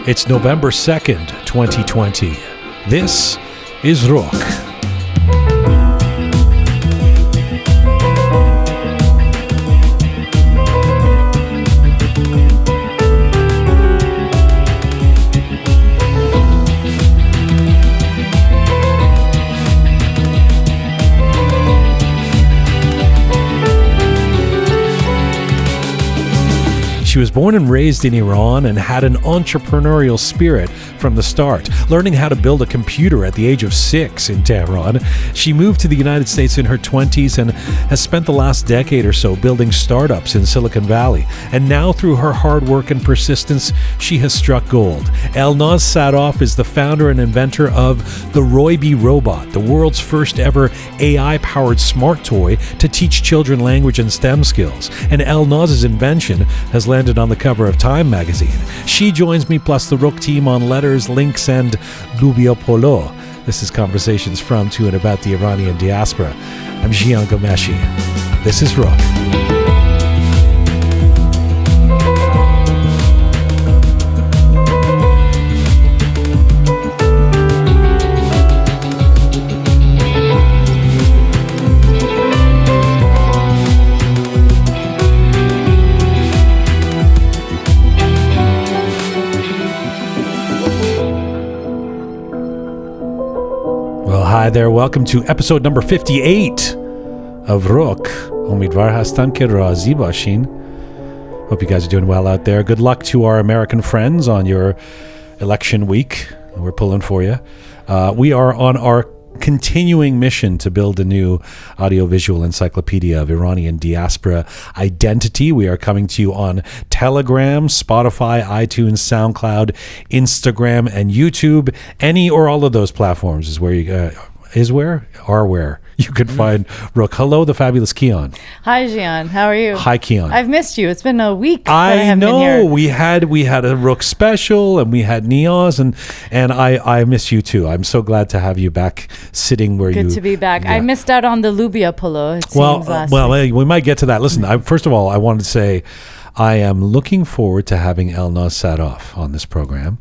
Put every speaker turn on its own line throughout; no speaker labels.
It's November 2nd, 2020. This is Roqe. She was born and raised in Iran and had an entrepreneurial spirit from the start, learning how to build a computer at the age of 6 in Tehran. She moved to the United States in her 20s and has spent the last decade or so building startups in Silicon Valley. And now, through her hard work and persistence, she has struck gold. Elnaz Sarraf is the founder and inventor of the ROYBI Robot, the world's first ever AI-powered smart toy to teach children language and STEM skills. And Elnaz's invention has landed on the cover of Time magazine. She joins me plus the Roqe team on Letters, Links, and Loobia Polo. This is Conversations from, to, and about the Iranian diaspora. I'm Jian Ghomeshi. This is Roqe. Hi there, welcome to episode number 58 of Roqe. Umidvar hastam ke razi bashin. Hope you guys are doing well out there. Good luck to our American friends on your election week. We're pulling for you. We are on our continuing mission to build a new audiovisual encyclopedia of Iranian diaspora identity. We are coming to you on Telegram, Spotify, iTunes, SoundCloud, Instagram, and YouTube. Any or all of those platforms is where you where you can find Roqe. Hello, the fabulous Kian.
Hi, Jian. How are you?
Hi, Kian.
I've missed you. It's been a week. That I haven't
know.
Been here.
We had a Roqe special, and we had Niaz, and I miss you too. I'm so glad to have you back, sitting where you.
Good to be back.
Yeah.
I missed out on the Loobia Polo. It seems last week.
We might get to that. Listen, first of all, I wanted to say I am looking forward to having Elnaz Sarraf on this program.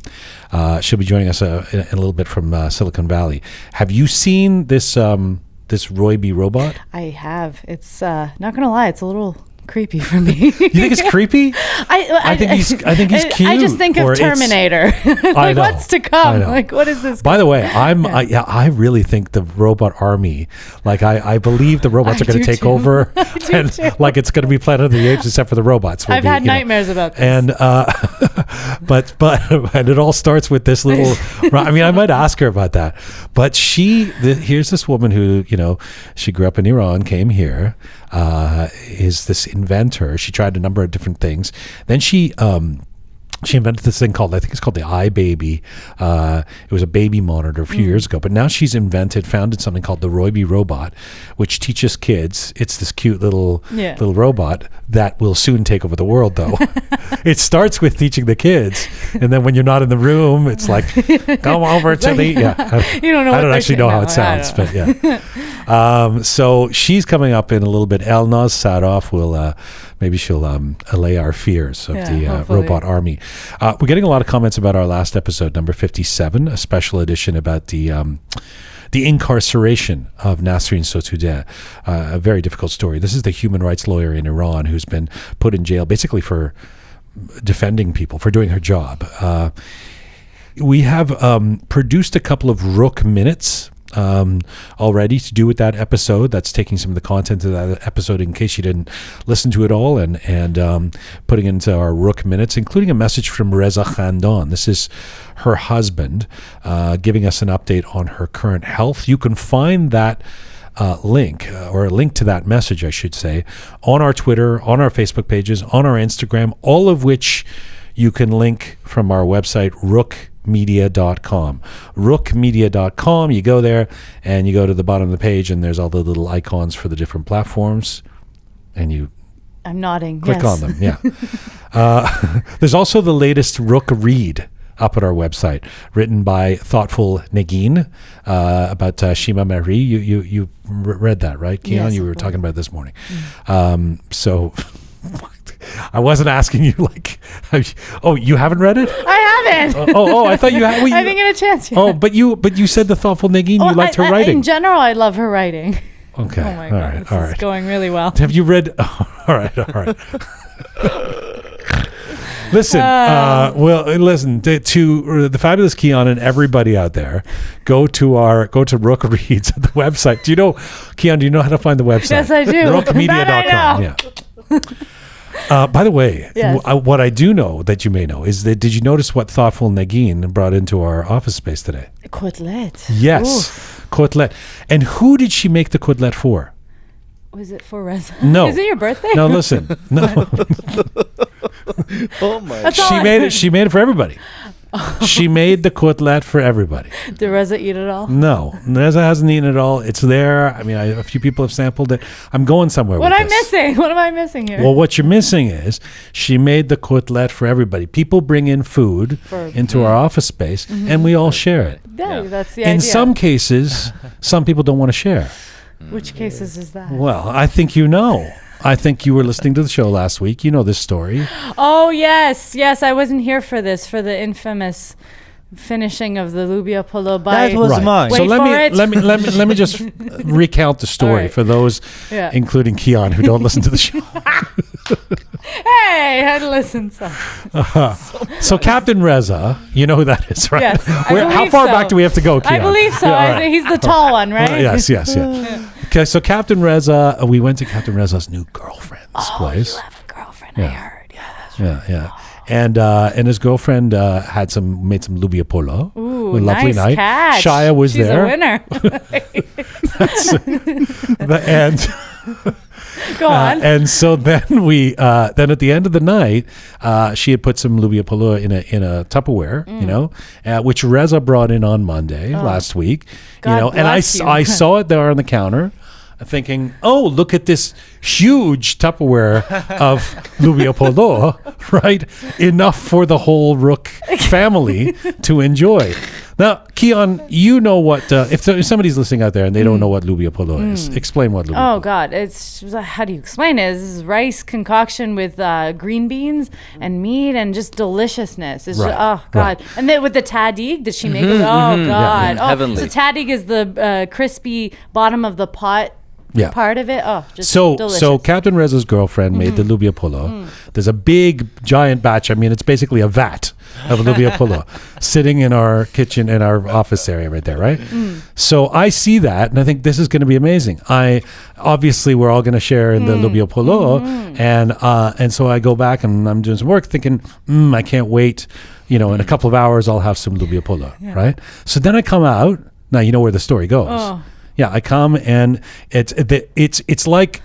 She'll be joining us in a little bit from Silicon Valley. Have you seen this ROYBI robot?
I have. It's not gonna lie, it's a little creepy for me.
You think it's creepy? I think he's cute.
I just think of Terminator. Like, what's to come? Like, what is this?
By the way, I really think the robot army, like I believe the robots are going to take over, and like it's going to be Planet of the Apes except for the robots.
I've had nightmares about this.
And but and it all starts with this little. I mean, I might ask her about that. But here's this woman who, she grew up in Iran, came here, is this inventor. She tried a number of different things. Then she invented this thing called, I think it's called the iBaby. It was a baby monitor a few years ago, but now she's founded something called the ROYBI Robot, which teaches kids. It's this cute little robot that will soon take over the world, though. It starts with teaching the kids, and then when you're not in the room, it's like, come over to the,
you don't know. I
don't actually know how it sounds, but yeah. So she's coming up in a little bit. Elnaz Sarraf will, maybe she'll allay our fears of the robot army. We're getting a lot of comments about our last episode, number 57, a special edition about the incarceration of Nasrin Sotoudeh, a very difficult story. This is the human rights lawyer in Iran who's been put in jail basically for defending people, for doing her job. We have produced a couple of Roqe minutes already to do with that episode. That's taking some of the content of that episode in case you didn't listen to it all, and putting it into our Roqe minutes, including a message from Reza Khandan. This is her husband giving us an update on her current health. You can find that link, or a link to that message, I should say, on our Twitter, on our Facebook pages, on our Instagram, all of which you can link from our website, roqemedia.com. roqemedia.com. You go there and you go to the bottom of the page, and there's all the little icons for the different platforms, and you
I'm nodding.
Click on them. Yeah. There's also the latest Roqe Read up at our website, written by thoughtful Negin, about Shima Marie. You read that, right, Kian?
Yes,
you were talking about it this morning. So I wasn't asking you like. Oh, you haven't read it?
I haven't.
I thought you had.
I didn't get a chance yet.
Oh, but you said the thoughtful Negin. You liked her writing.
In general, I love her writing.
Okay.
Oh my God, this is going really well.
Have you read? Oh, all right. Listen, listen to the fabulous Keon and everybody out there. Go to Roqe Reads at the website. Do you know, Keon? Do you know how to find the website?
Yes, I do.
RoqeMedia.com. Yeah. By the way,
yes.
What I do know that you may know is that did you notice what thoughtful Negin brought into our office space today?
Kotelett.
Yes, kotelett. And who did she make the kotelett for?
Was it for Reza?
No.
Is it your birthday?
No, listen. No.
Oh my!
She made it for everybody. She made the kotelett for everybody.
Did Reza eat it all?
No, Reza hasn't eaten it all. It's there. I mean, a few people have sampled it. I'm going somewhere with this.
What am I missing? What am I missing here?
Well, what you're missing is she made the kotelett for everybody. People bring in food into our office space, and we all share it.
Yeah, that's the idea.
In some cases, some people don't want to share.
Which cases is that?
Well, I think you know. I think you were listening to the show last week. You know this story.
Oh, yes. Yes, I wasn't here for this, for the infamous finishing of the Loobia Polo by...
That was mine.
So let me just recount the story for those, including Keon, who don't listen to the show.
Hey, I had to listen.
So Captain Reza, you know who that is, right?
Yes,
how far back do we have to go, Keon?
I believe so.
Right.
He's the tall one, right?
Yes. Okay, so Captain Reza, we went to Captain Reza's new girlfriend's place.
You have a girlfriend, I heard. Yeah, that's right.
Yeah. And his girlfriend made some Loobia Polo.
Ooh,
a lovely
nice
night.
catch.
Shia was
She's
there.
A winner.
And
Go on.
and so then then at the end of the night, she had put some Loobia Polo in a Tupperware, which Reza brought in on Monday last week.
God
and I
bless you.
I saw it there on the counter. Thinking, oh, look at this huge Tupperware of Loobia Polo, right? Enough for the whole Roqe family to enjoy. Now, Keon, you know what, if somebody's listening out there and they don't know what Loobia Polo is, explain what Loobia Polo is.
Oh, God. How do you explain it? This is rice concoction with green beans and meat and just deliciousness. It's
Right,
just, oh, God.
right.
And then with the tadig, did she make it? Oh, God.
Heavenly.
So tadig is the crispy bottom of the pot.
Yeah.
Part of it. Oh, just
So
delicious.
Captain Reza's girlfriend made the Loobia Polo. There's a big, giant batch. I mean, it's basically a vat of Loobia Polo sitting in our kitchen, in our office area right there, right? So I see that, and I think this is going to be amazing. Obviously, we're all going to share in the Loobia Polo, and so I go back and I'm doing some work thinking, I can't wait. In a couple of hours, I'll have some Loobia Polo, right? So then I come out. Now, you know where the story goes.
Oh.
Yeah, I come and it's like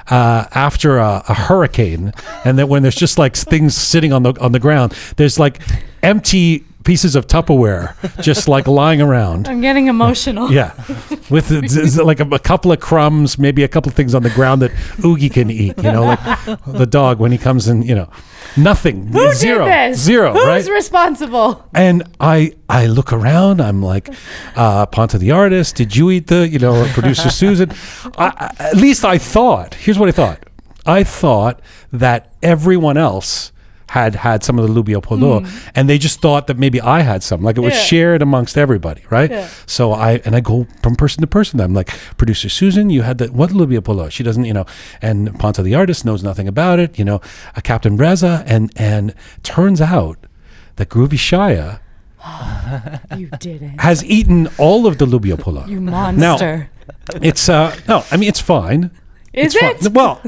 after a hurricane, and then when there's just like things sitting on the ground, there's like empty pieces of Tupperware just like lying around.
I'm getting emotional.
Yeah, with like a couple of crumbs, maybe a couple of things on the ground that Oogie can eat. Like the dog when he comes in. Nothing.
Who
Zero.
did this?
Zero.
Who's
right?
responsible?
And I look around. I'm like, Ponta the artist. Did you eat the producer Susan? At least I thought. Here's what I thought. I thought that everyone else had some of the Loobia Polo, and they just thought that maybe I had some, like it was shared amongst everybody, right? Yeah. So I go from person to person. I'm like, producer Susan, you had what Loobia Polo? She doesn't, and Ponta the artist knows nothing about it, a Captain Reza, and turns out that Groovy Shia
You didn't.
has eaten all of the Loobia Polo.
You monster.
Now, it's it's fine.
Is
It's
it?
fine. Well,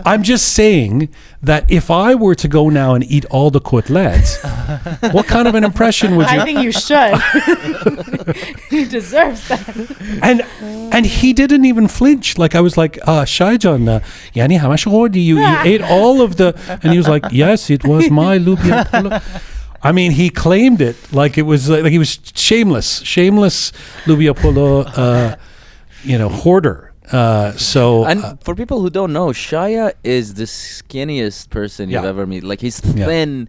I'm just saying that if I were to go now and eat all the koteletts, what kind of an impression would you?
I think you should. He deserves that.
And he didn't even flinch. Like I was like, Shaijan, Yani Hamashor, you ate all of the, and he was like, yes, it was my Loobia Polo. I mean, he claimed it like it was like he was shameless Loobia Polo, hoarder.
And for people who don't know, Shia is the skinniest person you've ever met. Like he's thin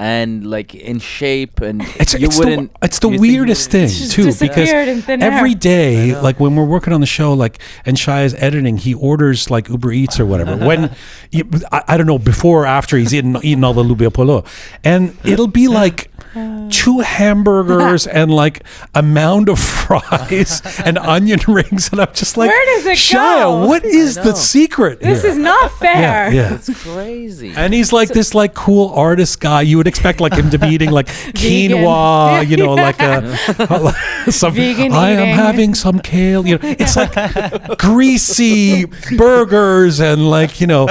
and like in shape, and
It's the weirdest thing
Just
too, because
disappeared in thin air.
every day, like when we're working on the show, like and Shaya's editing, he orders like Uber Eats or whatever. When I don't know, before or after he's eaten all the Loobia Polo, and it'll be like 2 hamburgers and like a mound of fries and onion rings, and I'm just like,
where does it
Shaya,
go?
what is the secret
This
here?
is not fair.
Yeah.
it's crazy.
And he's like this like cool artist guy. You would expect like him to be eating like quinoa, you know, like some
Vegan
I am
eating.
having some kale. You know, it's like greasy burgers and like, you know.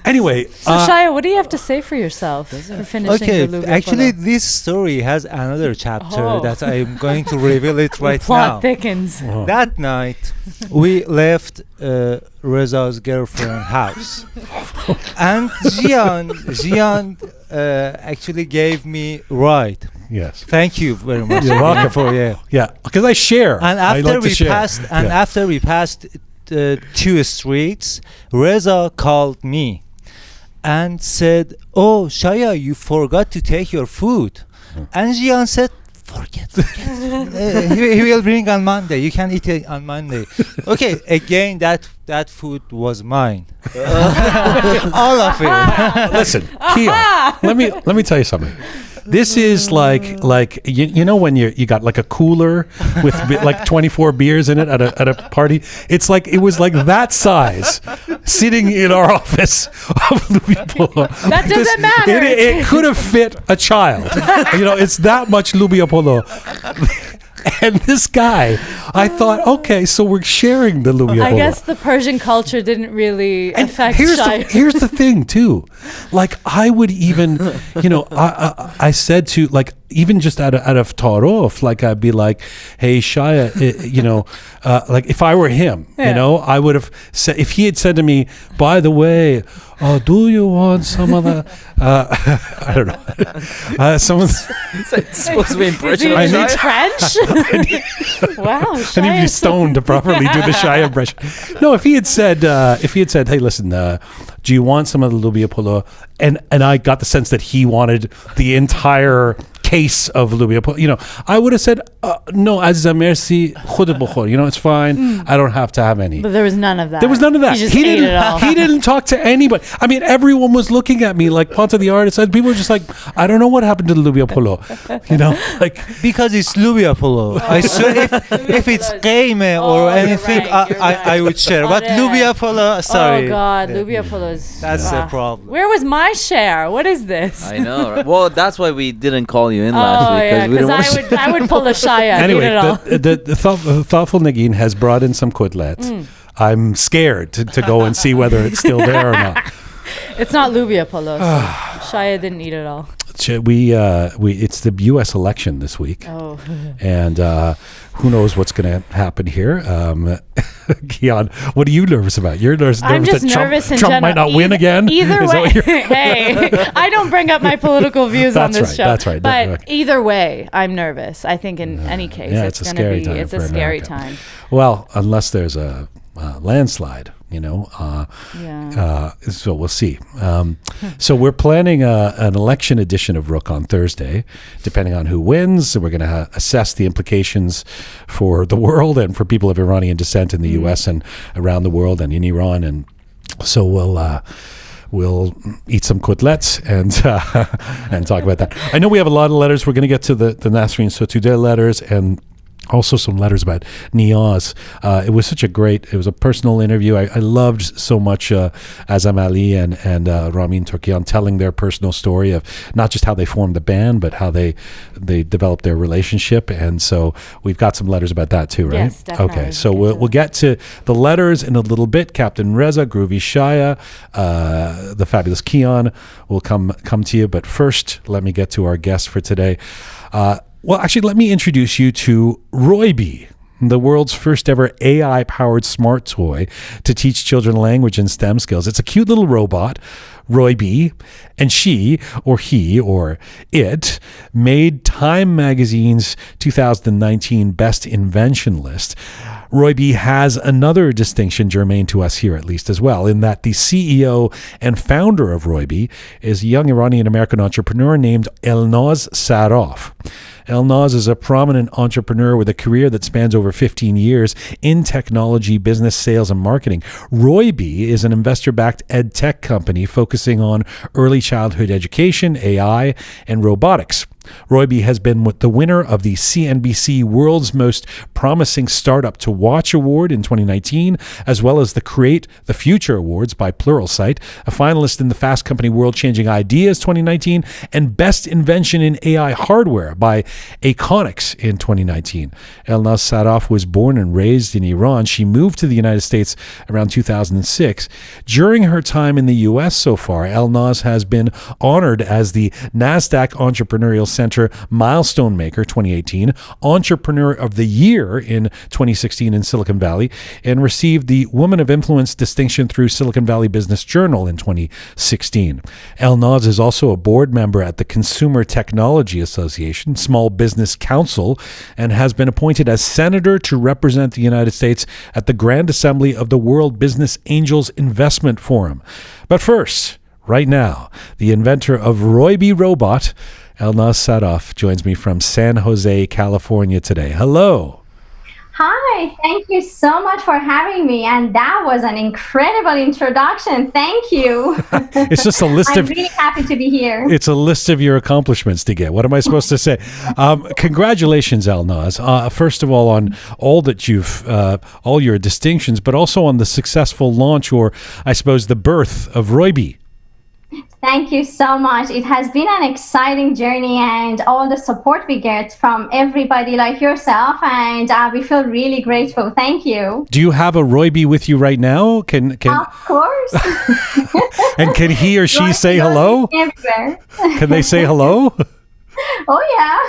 Anyway,
So Shaya, what do you have to say for yourself for finishing
Okay,
the Loobia
actually,
Polo?
this story has another chapter
Oh.
that I'm going to reveal it right
Plot
now.
thickens.
That night, we left Reza's girlfriend's house, and Jian actually gave me ride.
yes.
Thank you very much.
You're welcome.
For
Yeah, because I share.
And
I
after
like to
we
share.
passed,
Yeah.
after we passed 2 streets, Reza called me and said, "Oh, Shaya, you forgot to take your food." And Jian said, "Forget. He will bring on Monday. You can eat it on Monday." Okay, again, that food was mine. All of it.
Listen, Kia, let me tell you something. This is like you know when you got like a cooler with like 24 beers in it at a party. It's like it was like that size sitting in our office of Loobia Polo.
That doesn't matter.
It could have fit a child. You know, it's that much Loobia Polo. And this guy, I thought, okay, so we're sharing the Loobia Polo.
I guess the Persian culture didn't really
And
affect
here's
Shaya.
here's the thing too, like I would even, you know, I said to like even just out of Tarof, like I'd be like, hey Shaya, you know, like if I were him, you know, I would have said, if he had said to me, by the way, do you want some of the I don't know, some of the,
It's supposed to be in
Is
Persian.
he
I need-
French? Wow,
I need to be
Shaya's so-
stoned to properly do the Shaya impression. No, if he had said, hey, listen, do you want some of the Loobia Polo? And I got the sense that he wanted the entire case of Loobia Polo. You know, I would have said, no, Aziza, merci, khud bukhor. You know, it's fine. I don't have to have any.
But there was none of that.
There was none of that.
He just ate it all.
He didn't talk to anybody. I mean, everyone was looking at me like Ponta the artist. And people were just like, I don't know what happened to the Loobia Polo. You know, like
Because it's Loobia Polo. I swear, if it's qeime or
you're
anything,
right, you're right.
I would share. But
Correct.
Loobia Polo, sorry.
Oh God,
Yeah.
Loobia Polo is.
That's the problem.
Where was my share? What is this?
I know. Right? Well, that's why we didn't call you in last
Oh
week
yeah,
we didn't want
because I would pull a Shaya.
anyway,
Eat it all.
the thoughtful Nagin has brought in some quidlets. I'm scared to go and see whether it's still there or not.
It's not Loobia Polo. So Shaya didn't eat it all.
We it's the U.S. election this week,
Oh.
and who knows what's going to happen here. Kian, what are you nervous about? You're nervous
I'm just
that
nervous in
Trump
general.
might not win again?
Either
Is that
way,
what you're-
hey, I don't bring up my political views on
That's
this
right,
show.
that's right.
But
Okay.
either way, I'm nervous. I think in any case,
yeah,
it's
it's a
going to
scary
be.
time
It's
for
a scary
America.
time.
Well, unless there's a landslide, you know.
Yeah.
So we'll see. So we're planning an election edition of Roqe on Thursday, depending on who wins. So we're going to assess the implications for the world and for people of Iranian descent in the U.S. and around the world and in Iran. And so we'll eat some kotlets and talk about that. I know we have a lot of letters. We're going to get to the Nasreen Sotoudeh letters and also some letters about Niyaz. It was it was a personal interview. I loved so much Azam Ali and Ramin Turkian telling their personal story of not just how they formed the band, but how they developed their relationship. And so we've got some letters about that too, right?
Yes, definitely.
Okay, so we'll get to the letters in a little bit. Captain Reza, Groovy Shaya, the fabulous Kian will come to you. But first, let me get to our guest for today. Well, actually, let me introduce you to ROYBI, the world's first ever AI-powered smart toy to teach children language and STEM skills. It's a cute little robot, ROYBI, and she, or he, or it, made Time Magazine's 2019 Best Invention list. ROYBI has another distinction germane to us here, at least, as well, in that the CEO and founder of ROYBI is a young Iranian-American entrepreneur named Elnaz Sarraf. Elnaz is a prominent entrepreneur with a career that spans over 15 years in technology, business, sales, and marketing. ROYBI is an investor-backed ed tech company focusing on early childhood education, AI, and robotics. ROYBI has been the winner of the CNBC World's Most Promising Startup to Watch Award in 2019, as well as the Create the Future Awards by Pluralsight, a finalist in the Fast Company World Changing Ideas 2019, and Best Invention in AI Hardware by Aconics in 2019. Elnaz Sarraf was born and raised in Iran. She moved to the United States around 2006. During her time in the U.S. so far, Elnaz has been honored as the NASDAQ Entrepreneurial Center Milestone Maker 2018, Entrepreneur of the Year in 2016 in Silicon Valley, and received the Woman of Influence distinction through Silicon Valley Business Journal in 2016. Elnaz is also a board member at the Consumer Technology Association, Small Business Council, and has been appointed as senator to represent the United States at the Grand Assembly of the World Business Angels Investment Forum. But first, right now, the inventor of ROYBI Robot, Elnaz Sarraf, joins me from San Jose, California today. Hello.
Hi, thank you so much for having me. And that was an incredible introduction. Thank you.
It's just a list
I'm
of...
really happy to be here.
It's a list of your accomplishments to get. What am I supposed to say? Congratulations, Elnaz. First of all, on all that all your distinctions, but also on the successful launch, or I suppose the birth of ROYBI.
Thank you so much. It has been an exciting journey and all the support we get from everybody like yourself, and we feel really grateful. Thank you.
Do you have a ROYBI with you right now? Can
Of course.
And can he or she say hello?
Everywhere.
Can they say hello?
Oh yeah.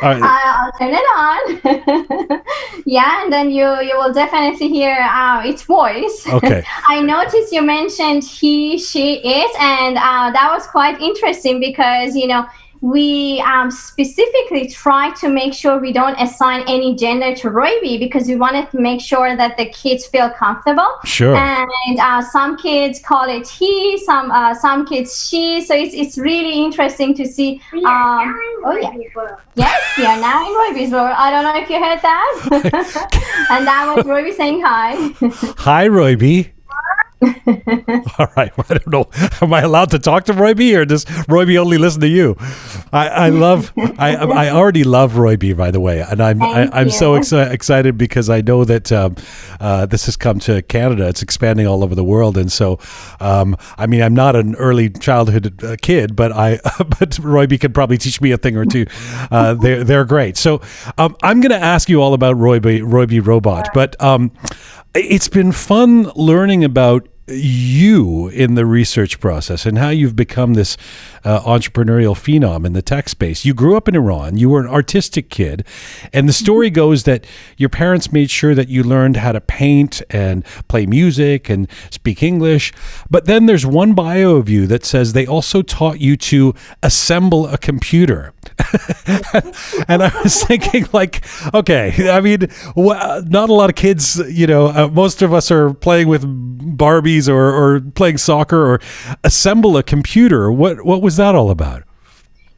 Right.
I'll turn it on. Yeah, and then you will definitely hear its voice.
Okay.
I noticed you mentioned he, she, it, and that was quite interesting because we specifically try to make sure we don't assign any gender to ROYBI because we wanted to make sure that the kids feel comfortable.
Sure.
And some kids call it he, some kids she. So it's really interesting to see. Oh yeah. Yes, we are now in ROYBI's world. I don't know if you heard that. And that was ROYBI saying hi.
Hi, ROYBI. All right. Well, I don't know. Am I allowed to talk to ROYBI, or does ROYBI only listen to you? I already love ROYBI, by the way, and I'm so excited because I know that this has come to Canada. It's expanding all over the world, and so I mean, I'm not an early childhood kid, but but ROYBI could probably teach me a thing or two. They're great. So I'm going to ask you all about ROYBI Robot, but it's been fun learning about you in the research process and how you've become this entrepreneurial phenom in the tech space. You grew up in Iran. You were an artistic kid. And the story goes that your parents made sure that you learned how to paint and play music and speak English. But then there's one bio of you that says they also taught you to assemble a computer. And I was thinking, like, okay, I mean, not a lot of kids, most of us are playing with Barbies or playing soccer or assemble a computer. What was that all about?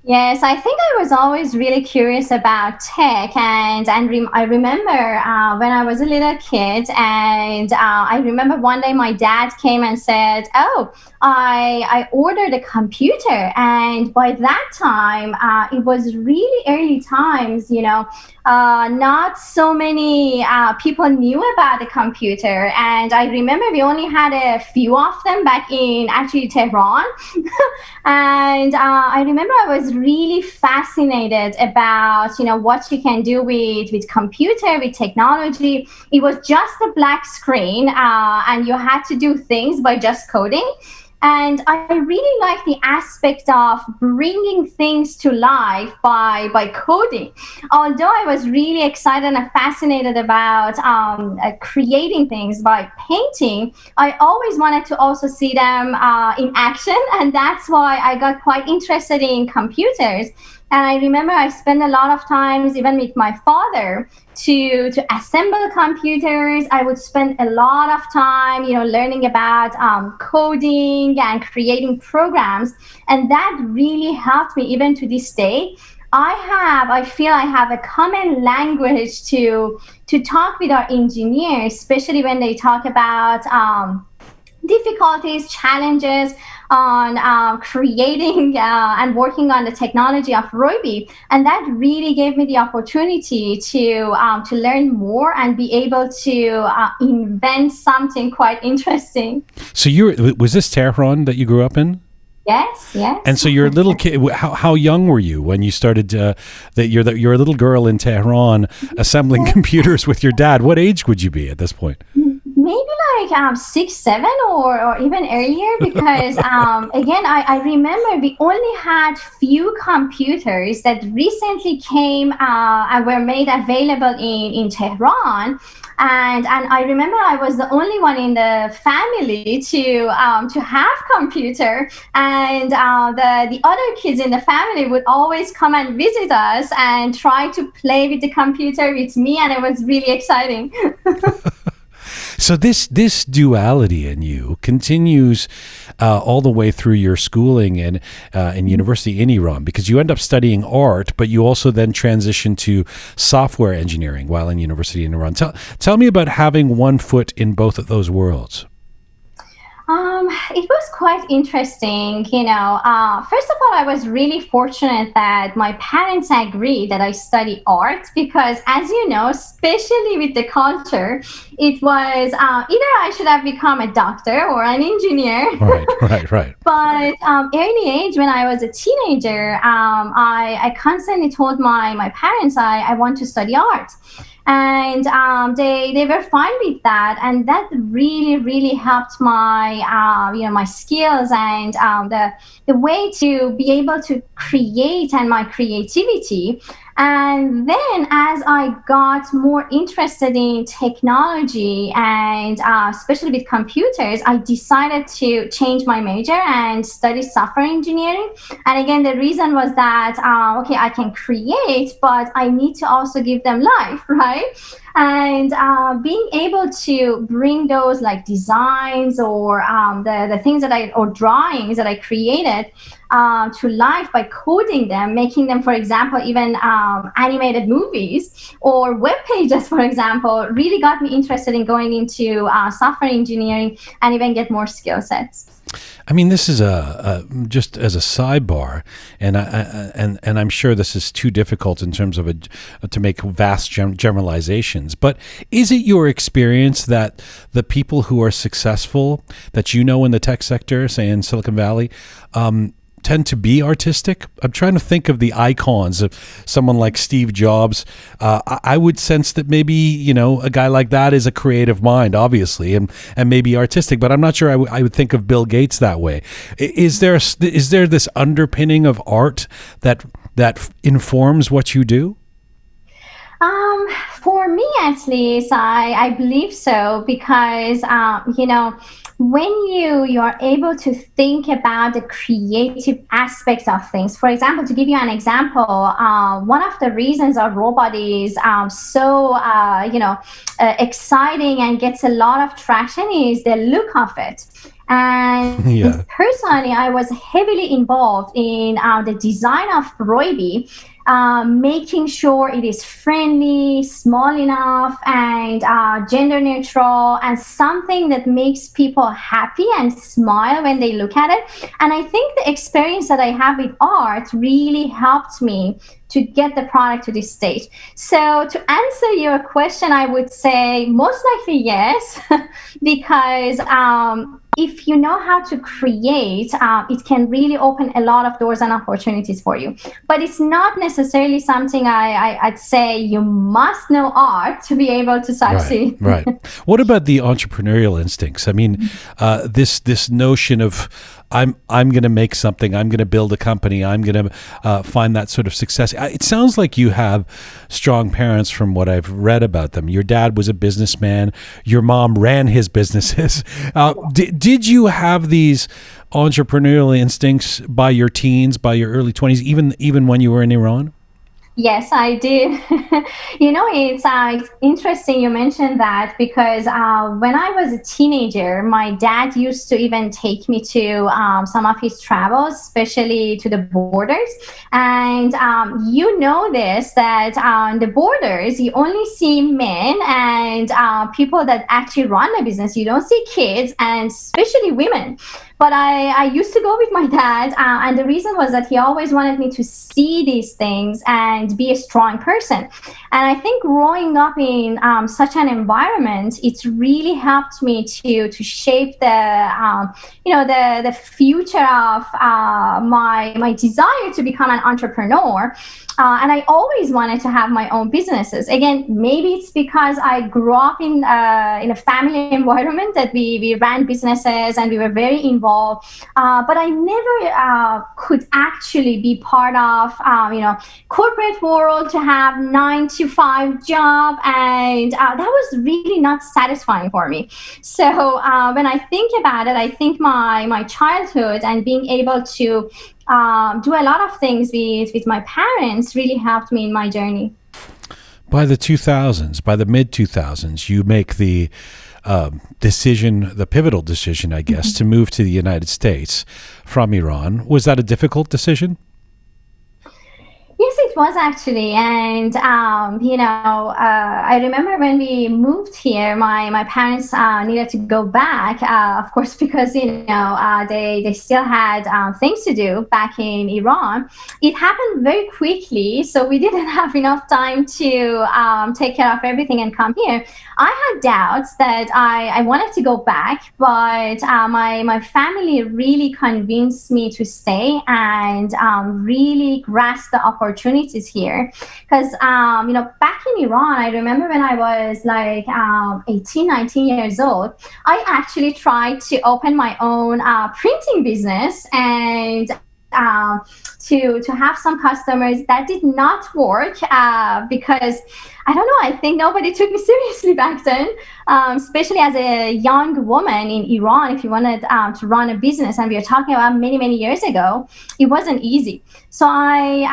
Yes, I think I was always really curious about tech, and I remember when I was a little kid, and I remember one day my dad came and said, "Oh, I ordered a computer," and by that time it was really early times, not so many people knew about the computer, and I remember we only had a few of them back in actually Tehran. And I remember I was really fascinated about what you can do with computer, with technology. It was just a black screen, and you had to do things by just coding. And I really like the aspect of bringing things to life by coding. Although I was really excited and fascinated about creating things by painting, I always wanted to also see them in action. And that's why I got quite interested in computers. And I remember I spent a lot of times, even with my father, to assemble computers. I would spend a lot of time, learning about coding and creating programs. And that really helped me even to this day. I feel I have a common language to talk with our engineers, especially when they talk about difficulties, challenges on creating and working on the technology of ROYBI. And that really gave me the opportunity to learn more and be able to invent something quite interesting.
So was this Tehran that you grew up in?
Yes.
And so you're a little kid. How young were you when you started? You're a little girl in Tehran assembling computers with your dad. What age would you be at this point?
Maybe like 6, 7, or even earlier, because again, I remember we only had few computers that recently came and were made available in Tehran. And I remember I was the only one in the family to have computer, and the other kids in the family would always come and visit us and try to play with the computer with me, and it was really exciting.
So this duality in you continues all the way through your schooling and in university in Iran, because you end up studying art, but you also then transition to software engineering while in university in Iran. Tell me about having one foot in both of those worlds.
It was quite interesting. First of all, I was really fortunate that my parents agreed that I study art, because as you know, especially with the culture, it was either I should have become a doctor or an engineer.
Right.
But early age, when I was a teenager, I constantly told my parents I want to study art. And they were fine with that, and that really helped my my skills and the way to be able to create and my creativity. And then as I got more interested in technology and especially with computers, I decided to change my major and study software engineering. And again, the reason was that, okay, I can create, but I need to also give them life, right? And being able to bring those like designs or the things or drawings that I created to life by coding them, making them, for example, even animated movies or web pages, for example, really got me interested in going into software engineering and even get more skill sets.
I mean, this is just as a sidebar, and I'm sure this is too difficult in terms of to make vast generalizations. But is it your experience that the people who are successful that you know in the tech sector, say in Silicon Valley, tend to be artistic? I'm trying to think of the icons of someone like Steve Jobs. I would sense that maybe, a guy like that is a creative mind, obviously, and maybe artistic, but I'm not sure I would think of Bill Gates that way. Is there this underpinning of art that informs what you do?
For me, at least, I believe so, because, when you are able to think about the creative aspects of things. For example, to give you an example, one of the reasons our robot is so, exciting and gets a lot of traction is the look of it. And personally, I was heavily involved in the design of ROYBI, making sure it is friendly, small enough, and gender neutral, and something that makes people happy and smile when they look at it. And I think the experience that I have with art really helped me to get the product to this stage. So to answer your question, I would say most likely yes, because if you know how to create, it can really open a lot of doors and opportunities for you. But it's not necessarily something I'd say you must know art to be able to succeed.
Right. What about the entrepreneurial instincts? I mean, this notion of I'm going to make something, I'm going to build a company, I'm going to find that sort of success. It sounds like you have strong parents from what I've read about them. Your dad was a businessman. Your mom ran his businesses. Did you have these entrepreneurial instincts by your teens, by your early 20s, even when you were in Iran?
Yes, I did. It's interesting you mentioned that because when I was a teenager, my dad used to even take me to some of his travels, especially to the borders. And this, that on the borders, you only see men and people that actually run a business. You don't see kids and especially women. But I used to go with my dad, and the reason was that he always wanted me to see these things and be a strong person. And I think growing up in such an environment, it's really helped me to shape the future of my desire to become an entrepreneur. And I always wanted to have my own businesses. Again, maybe it's because I grew up in a family environment that we ran businesses and we were very involved. But I never could actually be part of, corporate world, to have 9-to-5 job, and that was really not satisfying for me. So when I think about it, I think my childhood and being able to do a lot of things with my parents really helped me in my journey.
By the mid 2000s, you make the pivotal decision, I guess, to move to the United States from Iran. Was that a difficult decision?
Yes, it was actually. And, I remember when we moved here, my parents needed to go back, of course, because, they still had things to do back in Iran. It happened very quickly, so we didn't have enough time to take care of everything and come here. I had doubts that I wanted to go back, but my family really convinced me to stay and really grasp the opportunities here. Because, back in Iran, I remember when I was like 18, 19 years old, I actually tried to open my own printing business and to have some customers. That did not work because I don't know, I think nobody took me seriously back then, especially as a young woman in Iran. If you wanted to run a business, and we are talking about many, many years ago, it wasn't easy. So I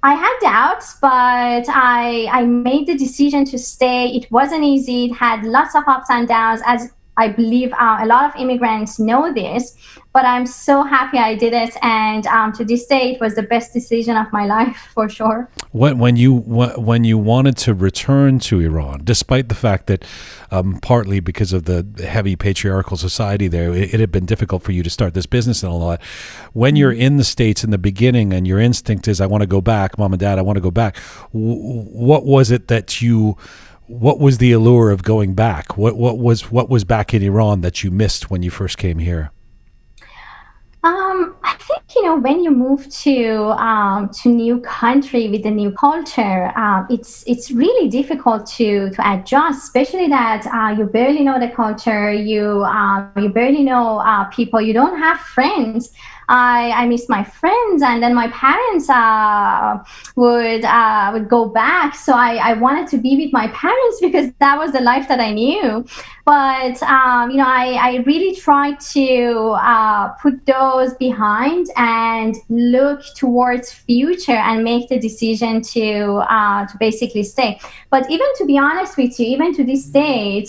had doubts, but I made the decision to stay. It wasn't easy. It had lots of ups and downs, as I believe a lot of immigrants know this, but I'm so happy I did it. And to this day, it was the best decision of my life, for sure.
When you wanted to return to Iran, despite the fact that partly because of the heavy patriarchal society there, it had been difficult for you to start this business and all that. When you're in the States in the beginning and your instinct is, I want to go back, Mom and Dad, I want to go back. What was it that what was the allure of going back? What was back in Iran that you missed when you first came here?
I think when you move to new country with a new culture, it's really difficult to adjust, especially that you barely know the culture, you barely know people, you don't have friends. I miss my friends, and then my parents would go back. So I wanted to be with my parents because that was the life that I knew. But I really tried to put those behind and look towards future and make the decision to basically stay. But even to be honest with you, even to this date,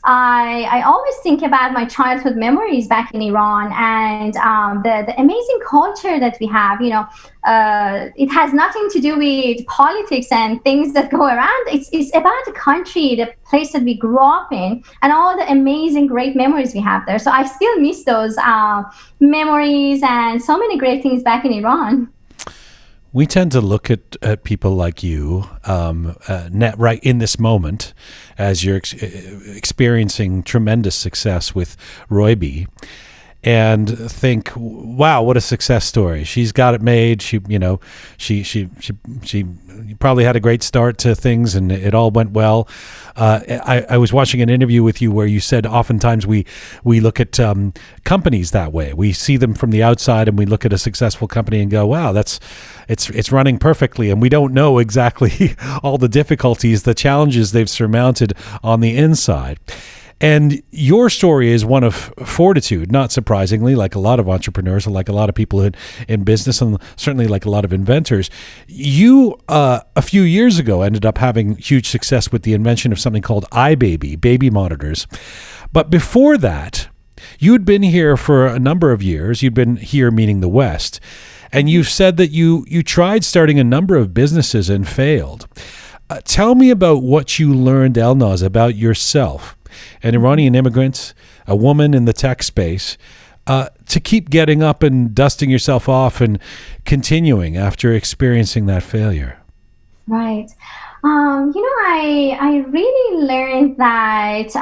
I always think about my childhood memories back in Iran and the amazing culture that we have. It has nothing to do with politics and things that go around. It's about the country, the place that we grew up in, and all the amazing, great memories we have there. So I still miss those memories and so many great things back in Iran.
We tend to look at people like you right in this moment as you're experiencing tremendous success with ROYBI, and think, wow, what a success story. She's got it made. She probably had a great start to things and it all went well. I was watching an interview with you where you said oftentimes we look at companies that way. We see them from the outside and we look at a successful company and go, wow, it's running perfectly. And we don't know exactly all the difficulties, the challenges they've surmounted on the inside. And your story is one of fortitude, not surprisingly, like a lot of entrepreneurs and like a lot of people in business, and certainly like a lot of inventors. You, a few years ago, ended up having huge success with the invention of something called iBaby, baby monitors. But before that, you'd been here for a number of years. You'd been here, meaning the West. And you've said that you tried starting a number of businesses and failed. Tell me about what you learned, Elnaz, about yourself, an Iranian immigrant, a woman in the tech space, to keep getting up and dusting yourself off and continuing after experiencing that failure.
Right. I really learned that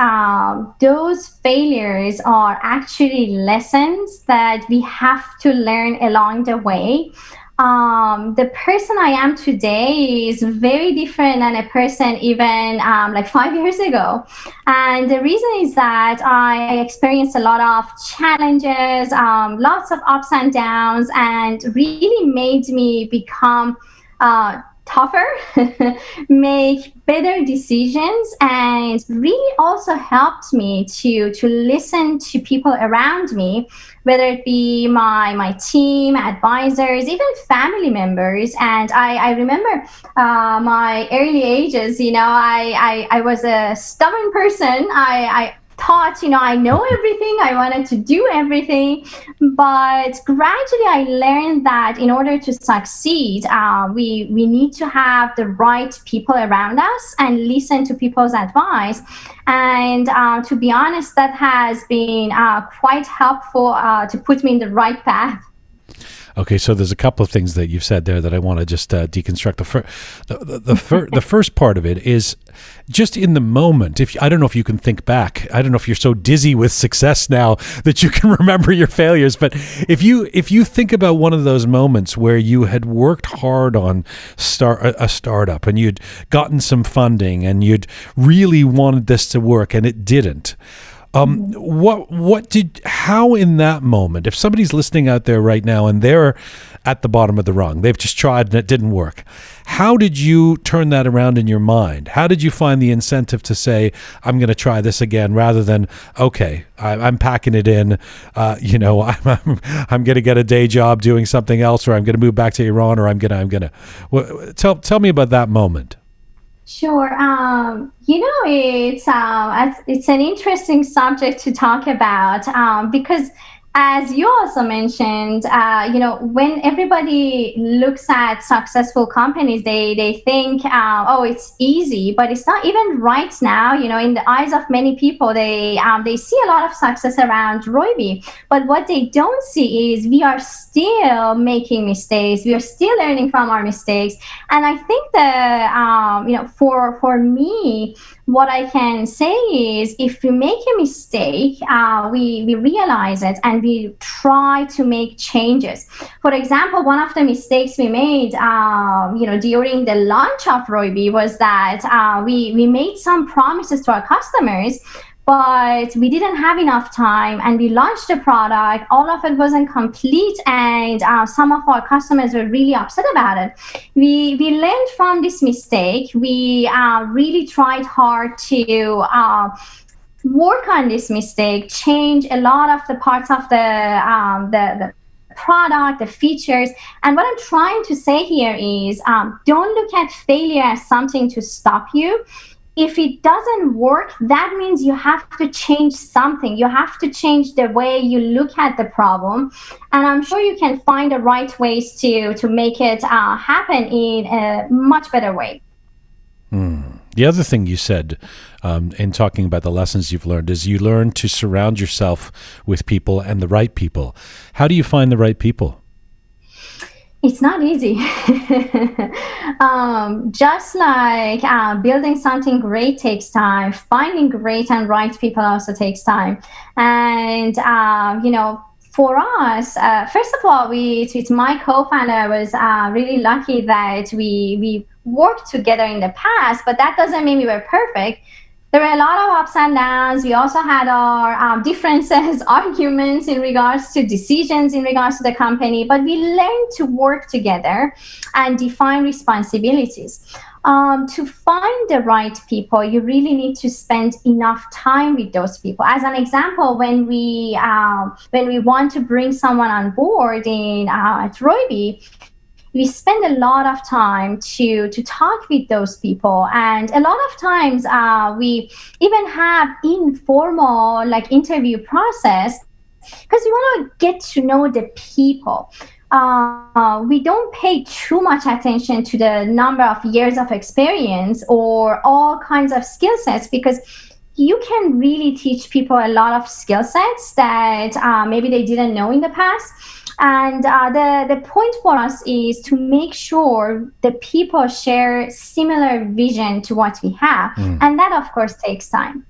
those failures are actually lessons that we have to learn along the way. The person I am today is very different than a person even like 5 years ago. And the reason is that I experienced a lot of challenges, lots of ups and downs, and really made me become tougher, make better decisions, and really also helped me to listen to people around me, whether it be my team, advisors, even family members. And I remember my early ages, I was a stubborn person. I thought, I know everything. I wanted to do everything. But gradually I learned that in order to succeed, we need to have the right people around us and listen to people's advice. And to be honest, that has been quite helpful to put me in the right path.
Okay, so there's a couple of things that you've said there that I want to just deconstruct. The first part of it is just in the moment. I don't know if you can think back. I don't know if you're so dizzy with success now that you can remember your failures. But if you think about one of those moments where you had worked hard on a startup and you'd gotten some funding and you'd really wanted this to work and it didn't. How in that moment, if somebody's listening out there right now and they're at the bottom of the rung, they've just tried and it didn't work, how did you turn that around in your mind? How did you find the incentive to say, I'm going to try this again, rather than, okay, I'm packing it in, I'm going to get a day job doing something else, or I'm going to move back to Iran, or I'm going to, tell me about that moment.
Sure. It's an interesting subject to talk about because, as you also mentioned, when everybody looks at successful companies, they think, it's easy, but it's not even right now. In the eyes of many people, they see a lot of success around ROYBI, but what they don't see is we are still making mistakes. We are still learning from our mistakes. And I think that, for me, what I can say is if we make a mistake, we realize it and we try to make changes. For example, one of the mistakes we made, during the launch of ROYBI was that we made some promises to our customers, but we didn't have enough time and we launched the product. All of it wasn't complete, and some of our customers were really upset about it. We learned from this mistake. We really tried hard to work on this mistake, change a lot of the parts of the product, the features. And what I'm trying to say here is don't look at failure as something to stop you. If it doesn't work, that means you have to change something. You have to change the way you look at the problem. And I'm sure you can find the right ways to make it happen in a much better way.
The other thing you said in talking about the lessons you've learned is you learn to surround yourself with people and the right people. How do you find the right people?
It's not easy. Just like building something great takes time, finding great and right people also takes time. And, for us, first of all, with my co-founder, I was really lucky that we worked together in the past, but that doesn't mean we were perfect. There were a lot of ups and downs. We also had our differences, arguments in regards to decisions in regards to the company, but we learned to work together and define responsibilities. to find the right people, you really need to spend enough time with those people. As an example, when we want to bring someone on board at ROYBI, we spend a lot of time to talk with those people, and a lot of times we even have informal like interview process because we want to get to know the people. We don't pay too much attention to the number of years of experience or all kinds of skill sets, because you can really teach people a lot of skill sets that maybe they didn't know in the past. And the point for us is to make sure the people share similar vision to what we have. And that, of course, takes time.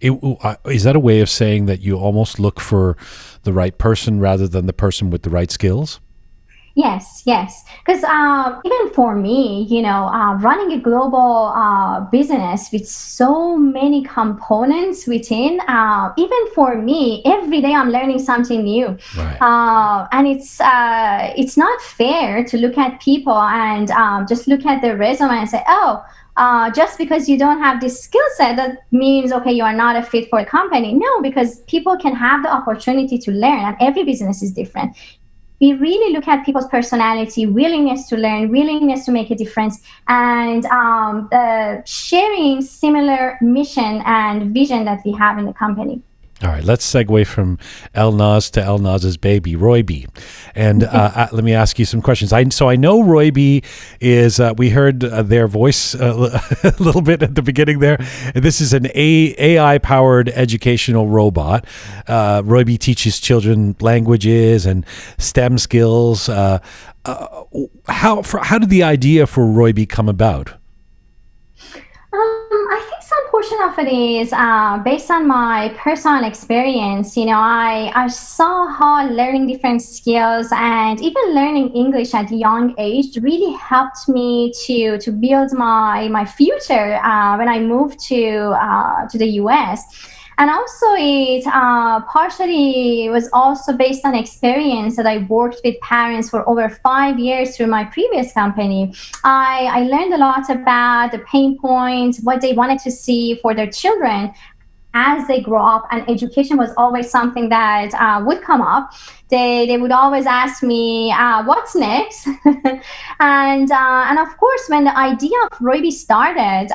Is that a way of saying that you almost look for the right person rather than the person with the right skills?
Yes. Because even for me, running a global business with so many components within, even for me, every day I'm learning something new.
Right.
And it's not fair to look at people and just look at their resume and say, oh, just because you don't have this skill set, that means, okay, you are not a fit for a company. No, because people can have the opportunity to learn, and every business is different. We really look at people's personality, willingness to learn, willingness to make a difference, and sharing similar mission and vision that we have in the company.
All right, let's segue from Elnaz to Elnaz's baby, ROYBI. And let me ask you some questions. So I know ROYBI is, we heard their voice a little bit at the beginning there. This is an AI-powered educational robot. ROYBI teaches children languages and STEM skills. How did the idea for ROYBI come about?
I think some portion of it is based on my personal experience. I saw how learning different skills and even learning English at a young age really helped me to build my future when I moved to the US. And also it partially was also based on experience that I worked with parents for over 5 years through my previous company. I learned a lot about the pain points, what they wanted to see for their children as they grow up, and education was always something that would come up. They would always ask me, what's next? and of course, when the idea of ROYBI started,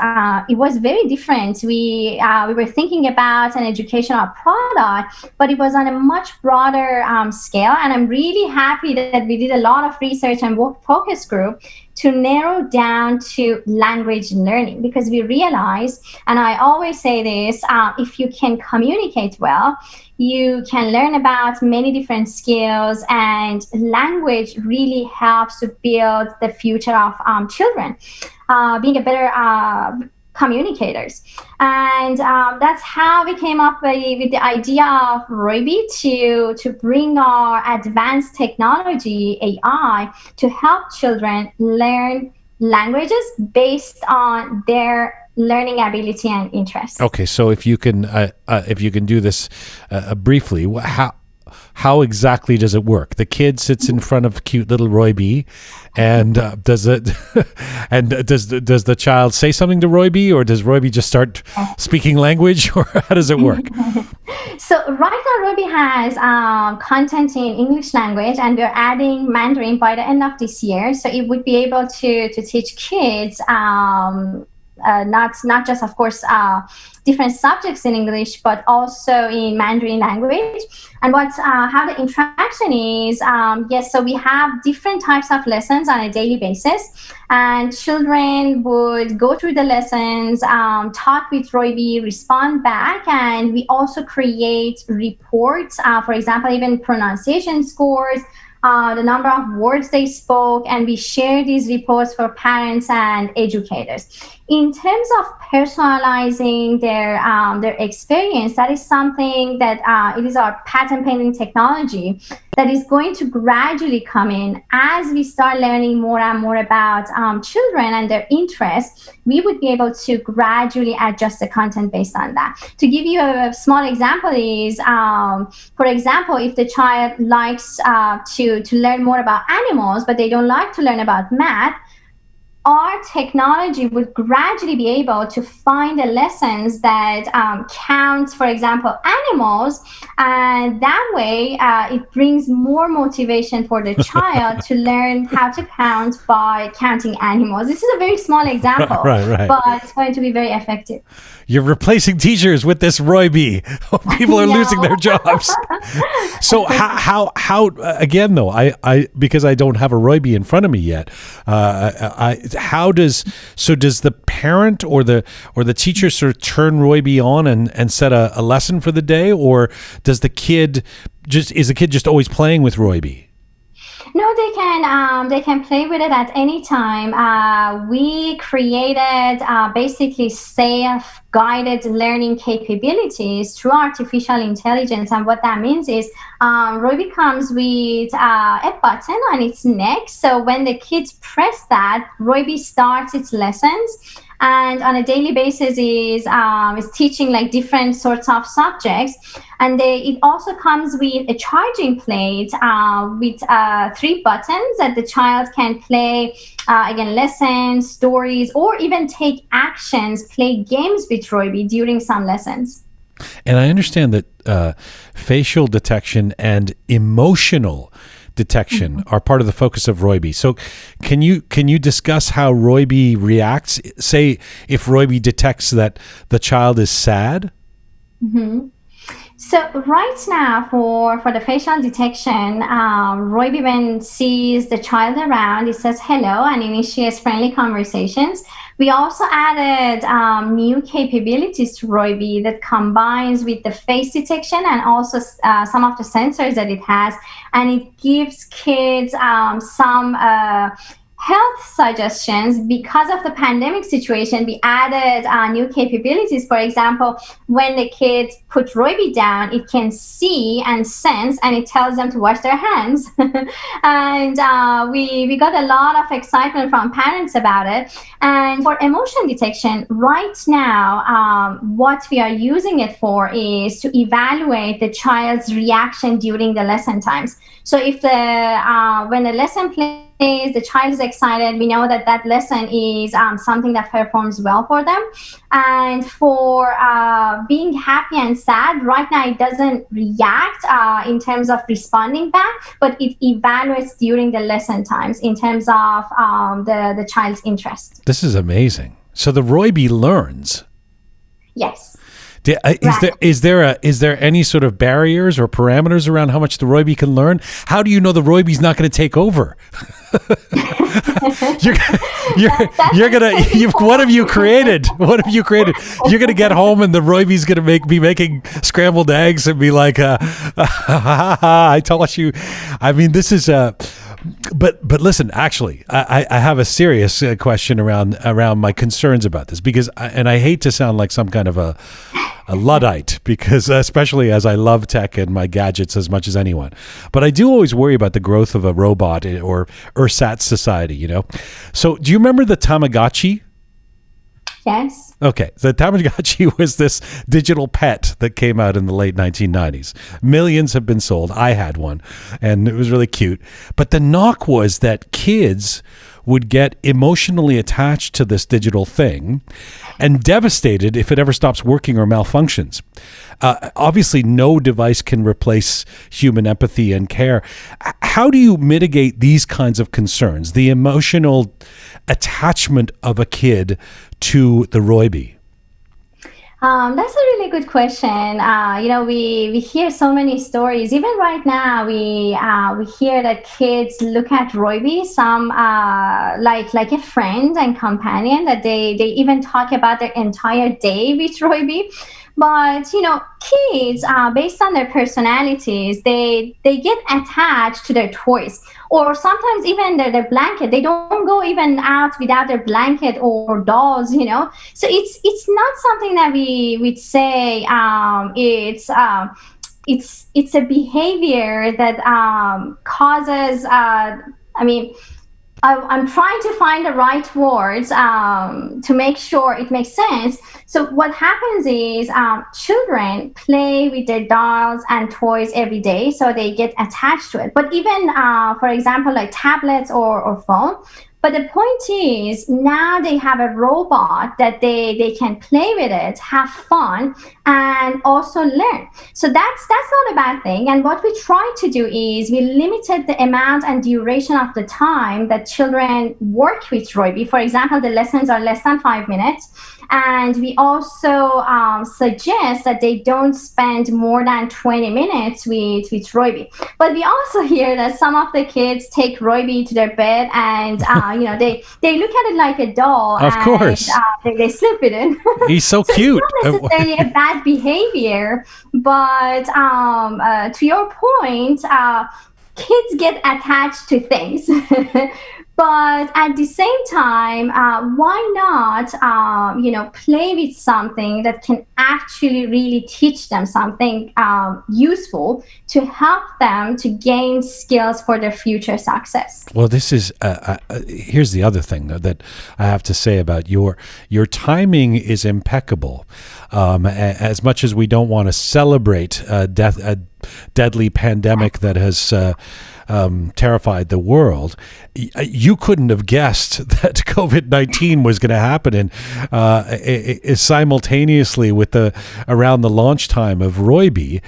it was very different. We were thinking about an educational product, but it was on a much broader scale. And I'm really happy that we did a lot of research and focus group to narrow down to language learning, because we realized, and I always say this, if you can communicate well, you can learn about many different skills, and language really helps to build the future of children, being a better communicators. And that's how we came up with the idea of ROYBI to bring our advanced technology, AI, to help children learn languages based on their learning ability and interest.
Okay, so if you can do this briefly, how exactly does it work? The kid sits in front of cute little ROYBI, and does the child say something to ROYBI, or does ROYBI just start speaking language, or how does it work?
So right now ROYBI has content in English language, and we're adding Mandarin by the end of this year. So it would be able to teach kids not just, of course, different subjects in English, but also in Mandarin language. And how the interaction is, yes, so we have different types of lessons on a daily basis, and children would go through the lessons, talk with ROYBI, respond back, and we also create reports, for example, even pronunciation scores, the number of words they spoke, and we share these reports for parents and educators. In terms of personalizing their experience, that is something that it is our patent pending technology that is going to gradually come in as we start learning more and more about children and their interests. We would be able to gradually adjust the content based on that. To give you a small example is, for example, if the child likes to learn more about animals, but they don't like to learn about math, our technology would gradually be able to find the lessons that count, for example, animals, and that way it brings more motivation for the child to learn how to count by counting animals. This is a very small example,
Right.
but it's going to be very effective.
You're replacing teachers with this ROYBI. People are losing their jobs. So how again though, I because I don't have a ROYBI in front of me yet. Does the parent or the teacher sort of turn ROYBI on and set a lesson for the day, or does the kid is the kid just always playing with ROYBI?
No, they can play with it at any time. We created basically safe guided learning capabilities through artificial intelligence, and what that means is ROYBI comes with a button on its neck. So when the kids press that, ROYBI starts its lessons. And on a daily basis is teaching like different sorts of subjects, and it also comes with a charging plate with 3 buttons that the child can play again lessons, stories, or even take actions, play games with ROYBI during some lessons.
And I understand that facial detection and emotional detection are part of the focus of ROYBI. So can you discuss how ROYBI reacts? Say if ROYBI detects that the child is sad?
Mm-hmm. So right now for the facial detection, ROYBI when sees the child around, it says hello and initiates friendly conversations. We also added new capabilities to ROYBI that combines with the face detection and also some of the sensors that it has, and it gives kids some health suggestions. Because of the pandemic situation, we added new capabilities. For example, when the kids put ROYBI down, it can see and sense, and it tells them to wash their hands. And we got a lot of excitement from parents about it. And for emotion detection, right now, what we are using it for is to evaluate the child's reaction during the lesson times. So if when the lesson plays, the child is excited, we know that lesson is something that performs well for them. And for being happy and sad, right now it doesn't react in terms of responding back, but it evaluates during the lesson times in terms of the child's interest.
This is amazing. So the ROYBI learns.
Yes.
Is there any sort of barriers or parameters around how much the ROYBI can learn? How do you know the ROYBI's not going to take over? What have you created? What have you created? You're going to get home and the ROYBI's going to be making scrambled eggs and be like, I told you. I mean, this is But listen, actually, I have a serious question around my concerns about this, because I hate to sound like some kind of a Luddite, because especially as I love tech and my gadgets as much as anyone, but I do always worry about the growth of a robot or ersatz society, you know? So do you remember the Tamagotchi?
Yes.
Okay, the Tamagotchi was this digital pet that came out in the late 1990s. Millions have been sold. I had one, and it was really cute. But the knock was that kids would get emotionally attached to this digital thing and devastated if it ever stops working or malfunctions. Obviously, no device can replace human empathy and care. How do you mitigate these kinds of concerns, the emotional attachment of a kid to the ROYBI?
That's a really good question. We hear so many stories. Even right now, we hear that kids look at ROYBI, some like a friend and companion, that they even talk about their entire day with ROYBI. But kids, based on their personalities, they get attached to their toys, or sometimes even their blanket. They don't go even out without their blanket or dolls. So it's not something that we would say it's a behavior that causes. I'm trying to find the right words to make sure it makes sense. So what happens is children play with their dolls and toys every day, so they get attached to it. But even, for example, like tablets or phone, But the point is, now they have a robot that they can play with it, have fun, and also learn. So that's not a bad thing. And what we try to do is we limited the amount and duration of the time that children work with ROYBI. For example, the lessons are less than 5 minutes. And we also suggest that they don't spend more than 20 minutes with ROYBI. But we also hear that some of the kids take ROYBI to their bed and they look at it like a doll.
Of course.
They sleep with it.
He's so
So
cute.
it's not necessarily a bad behavior, but to your point, kids get attached to things. But at the same time, why not, play with something that can actually really teach them something useful to help them to gain skills for their future success.
Well, this is here's the other thing that I have to say about your timing is impeccable. As much as we don't want to celebrate a deadly pandemic that has terrified the world, you couldn't have guessed that COVID-19 was going to happen simultaneously with around the launch time of ROYBI.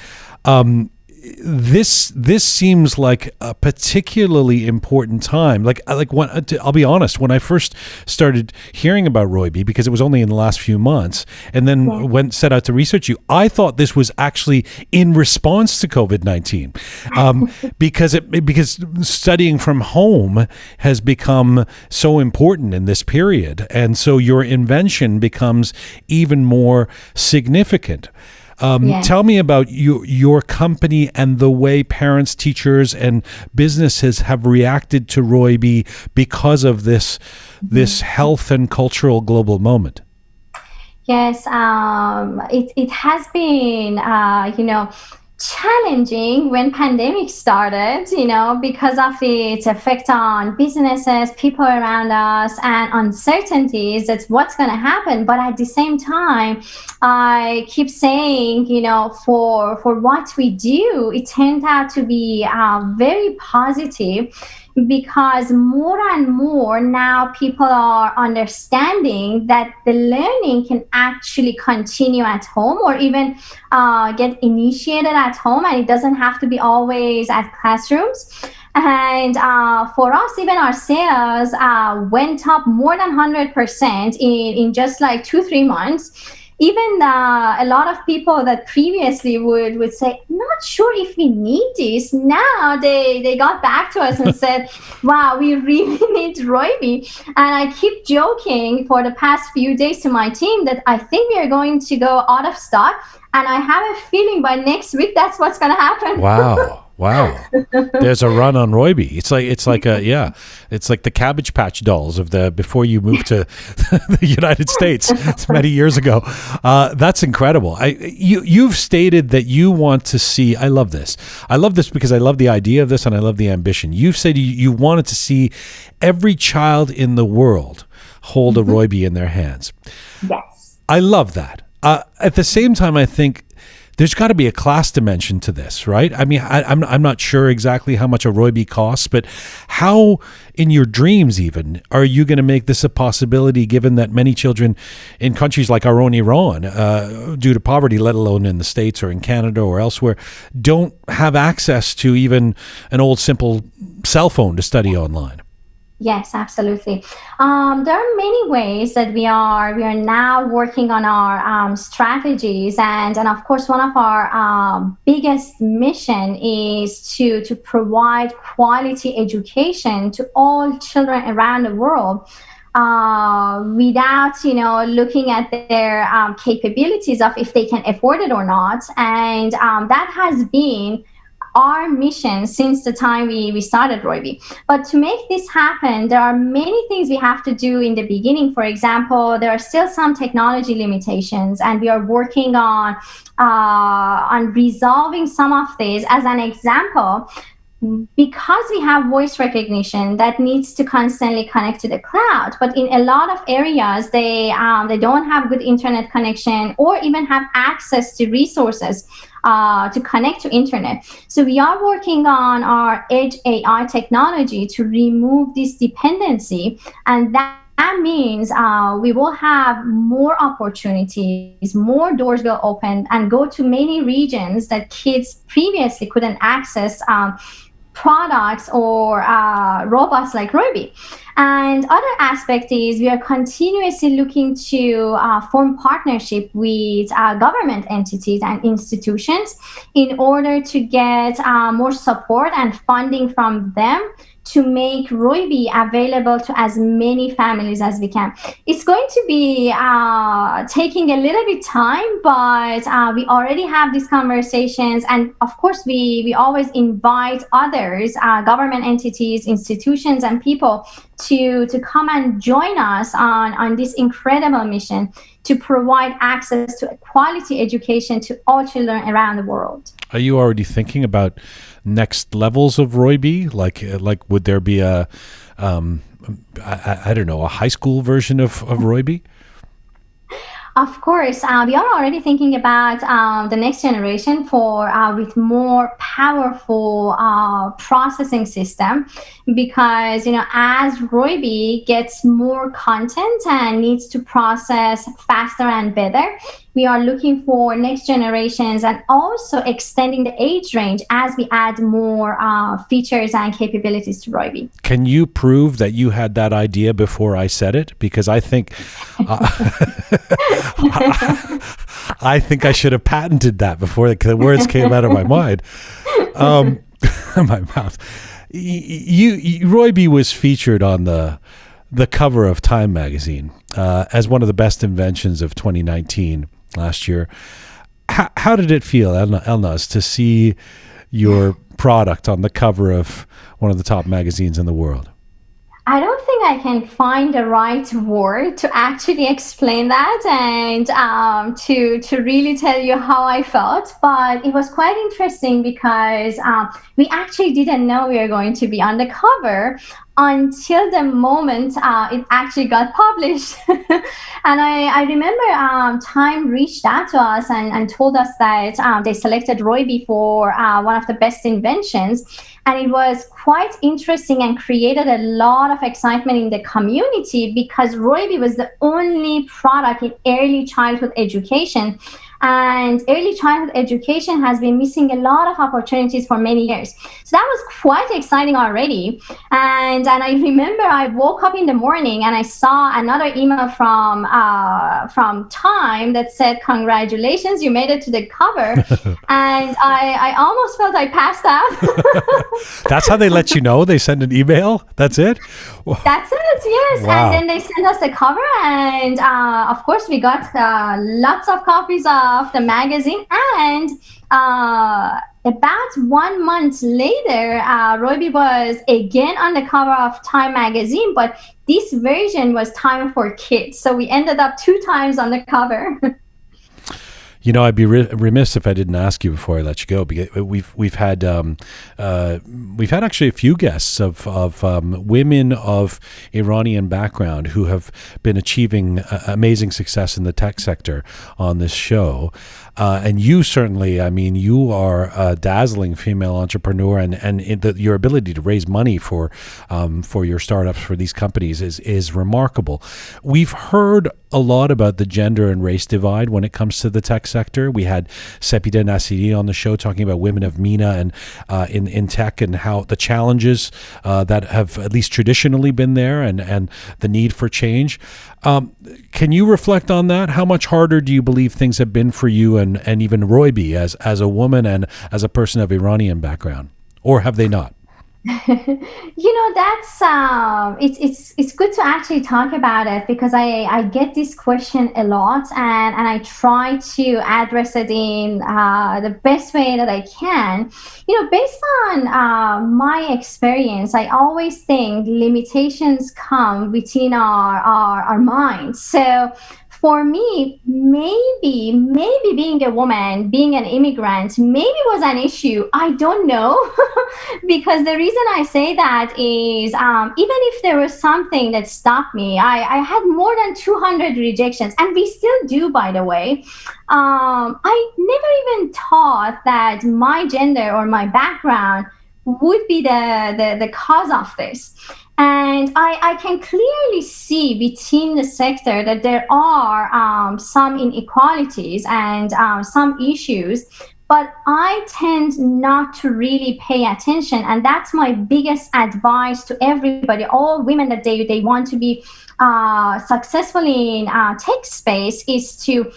This seems like a particularly important time. I'll be honest, when I first started hearing about ROYBI, because it was only in the last few months, and then set out to research you, I thought this was actually in response to COVID-19, because studying from home has become so important in this period, and so your invention becomes even more significant. Tell me about your company and the way parents, teachers, and businesses have reacted to ROYBI because of this health and cultural global moment.
Yes, it has been, challenging when pandemic started, because of its effect on businesses, people around us, and uncertainties. That's what's going to happen. But at the same time, I keep saying, for what we do, it turned out to be very positive, because more and more now people are understanding that the learning can actually continue at home, or even get initiated at home, and it doesn't have to be always at classrooms. And for us, even our sales went up more than 100% in just like 2-3 months. Even a lot of people that previously would say, not sure if we need this, now they got back to us and said, wow, we really need ROYBI. And I keep joking for the past few days to my team that I think we are going to go out of stock, and I have a feeling by next week that's what's going to happen.
Wow. There's a run on ROYBI. It's like the Cabbage Patch Dolls before you moved to the United States many years ago. That's incredible. You've stated that you want to see, I love this because I love the idea of this and I love the ambition. You've said you wanted to see every child in the world hold a ROYBI in their hands.
Yes.
I love that. At the same time, I think there's got to be a class dimension to this, right? I mean, I'm not sure exactly how much a ROYBI costs, but how, in your dreams even, are you going to make this a possibility, given that many children in countries like our own Iran, due to poverty, let alone in the States or in Canada or elsewhere, don't have access to even an old simple cell phone to study online?
Yes, absolutely. There are many ways that we are now working on our strategies, and of course, one of our biggest mission is to provide quality education to all children around the world, without looking at their capabilities of if they can afford it or not, and that has been our mission since the time we started ROYBI. But to make this happen, there are many things we have to do in the beginning. For example, there are still some technology limitations, and we are working on resolving some of these. As an example, because we have voice recognition that needs to constantly connect to the cloud, but in a lot of areas they don't have good internet connection or even have access to resources to connect to internet. So we are working on our edge AI technology to remove this dependency, and that means we will have more opportunities, more doors will open and go to many regions that kids previously couldn't access products or robots like ROYBI. And other aspect is we are continuously looking to form partnership with government entities and institutions in order to get more support and funding from them to make ROYBI available to as many families as we can. It's going to be taking a little bit time, but we already have these conversations. And of course, we always invite others, government entities, institutions, and people to come and join us on this incredible mission to provide access to quality education to all children around the world.
Are you already thinking about next levels of ROYBI? Like would there be a, I don't know, a high school version of ROYBI?
Of course, we are already thinking about the next generation for with more powerful processing system, because as ROYBI gets more content and needs to process faster and better, we are looking for next generations and also extending the age range as we add more features and capabilities to ROYBI.
Can you prove that you had that idea before I said it? Because I think I think I should have patented that before the words came out of my mind, my mouth. ROYBI was featured on the cover of Time magazine as one of the best inventions of 2019 last year. How did it feel, Elnaz, to see your product on the cover of one of the top magazines in the world?
I don't think I can find the right word to actually explain that and to really tell you how I felt. But it was quite interesting because we actually didn't know we were going to be on the cover until the moment it actually got published. And I remember Time reached out to us and told us that they selected ROYBI for one of the best inventions. And it was quite interesting and created a lot of excitement in the community because ROYBI was the only product in early childhood education. And early childhood education has been missing a lot of opportunities for many years. So that was quite exciting already. And I remember I woke up in the morning and I saw another email from Time that said, "Congratulations, you made it to the cover." And I almost felt I passed out.
That's how they let you know? They send an email? That's it?
That's it, yes.
Wow.
And then they sent us the cover, and of course we got lots of copies of the magazine. And about 1 month later, ROYBI was again on the cover of Time magazine, but this version was Time for Kids. So we ended up 2 times on the cover.
I'd be remiss if I didn't ask you before I let you go, because we've had actually a few guests of women of Iranian background who have been achieving amazing success in the tech sector on this show. And you certainly, you are a dazzling female entrepreneur, and your ability to raise money for your startups, for these companies is remarkable. We've heard a lot about the gender and race divide when it comes to the tech sector. We had Sepida Nasiri on the show talking about women of MENA and in tech, and how the challenges that have at least traditionally been there, and the need for change. Can you reflect on that? How much harder do you believe things have been for you and even ROYBI as a woman and as a person of Iranian background, or have they not?
That's it's good to actually talk about it, because I get this question a lot, and I try to address it in the best way that I can. Based on my experience, I always think limitations come within our minds. So for me, maybe being a woman, being an immigrant, maybe was an issue. I don't know. Because the reason I say that is even if there was something that stopped me, I had more than 200 rejections, and we still do, by the way. I never even thought that my gender or my background would be the cause of this. And I can clearly see within the sector that there are some inequalities and some issues, but I tend not to really pay attention. And that's my biggest advice to everybody, all women that they want to be successful in tech space, is to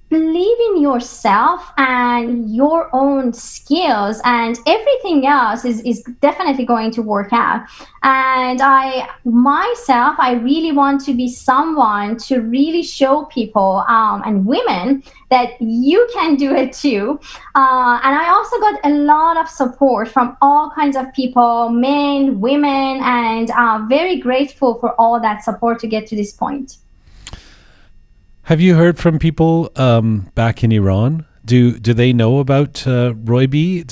believe in yourself and your own skills, and everything else is definitely going to work out. And I really want to be someone to really show people and women that you can do it too. And I also got a lot of support from all kinds of people, men, women, and very grateful for all that support to get to this point.
Have you heard from people back in Iran? Do they know about ROYBI?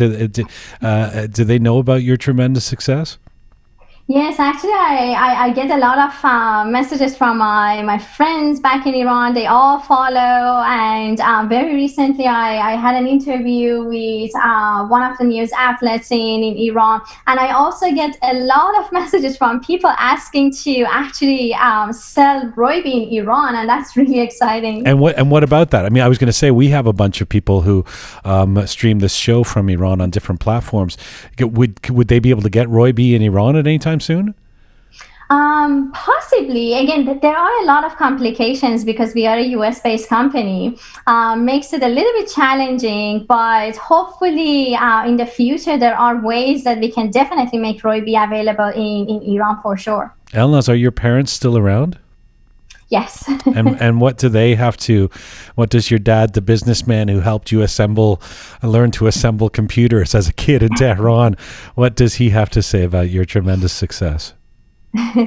Do they know about your tremendous success?
Yes, actually, I get a lot of messages from my friends back in Iran. They all follow. And very recently, I had an interview with one of the news outlets in Iran. And I also get a lot of messages from people asking to actually sell ROYBI in Iran. And that's really exciting.
And what about that? I mean, I was going to say, we have a bunch of people who stream this show from Iran on different platforms. Would they be able to get ROYBI in Iran at any time soon?
Possibly. Again, there are a lot of complications because we are a US-based company. Makes it a little bit challenging, but hopefully in the future there are ways that we can definitely make ROYBI available in Iran for sure.
Elnaz, are your parents still around?
Yes.
and what do they have to? What does your dad, the businessman who helped you learn to assemble computers as a kid in Tehran, what does he have to say about your tremendous success?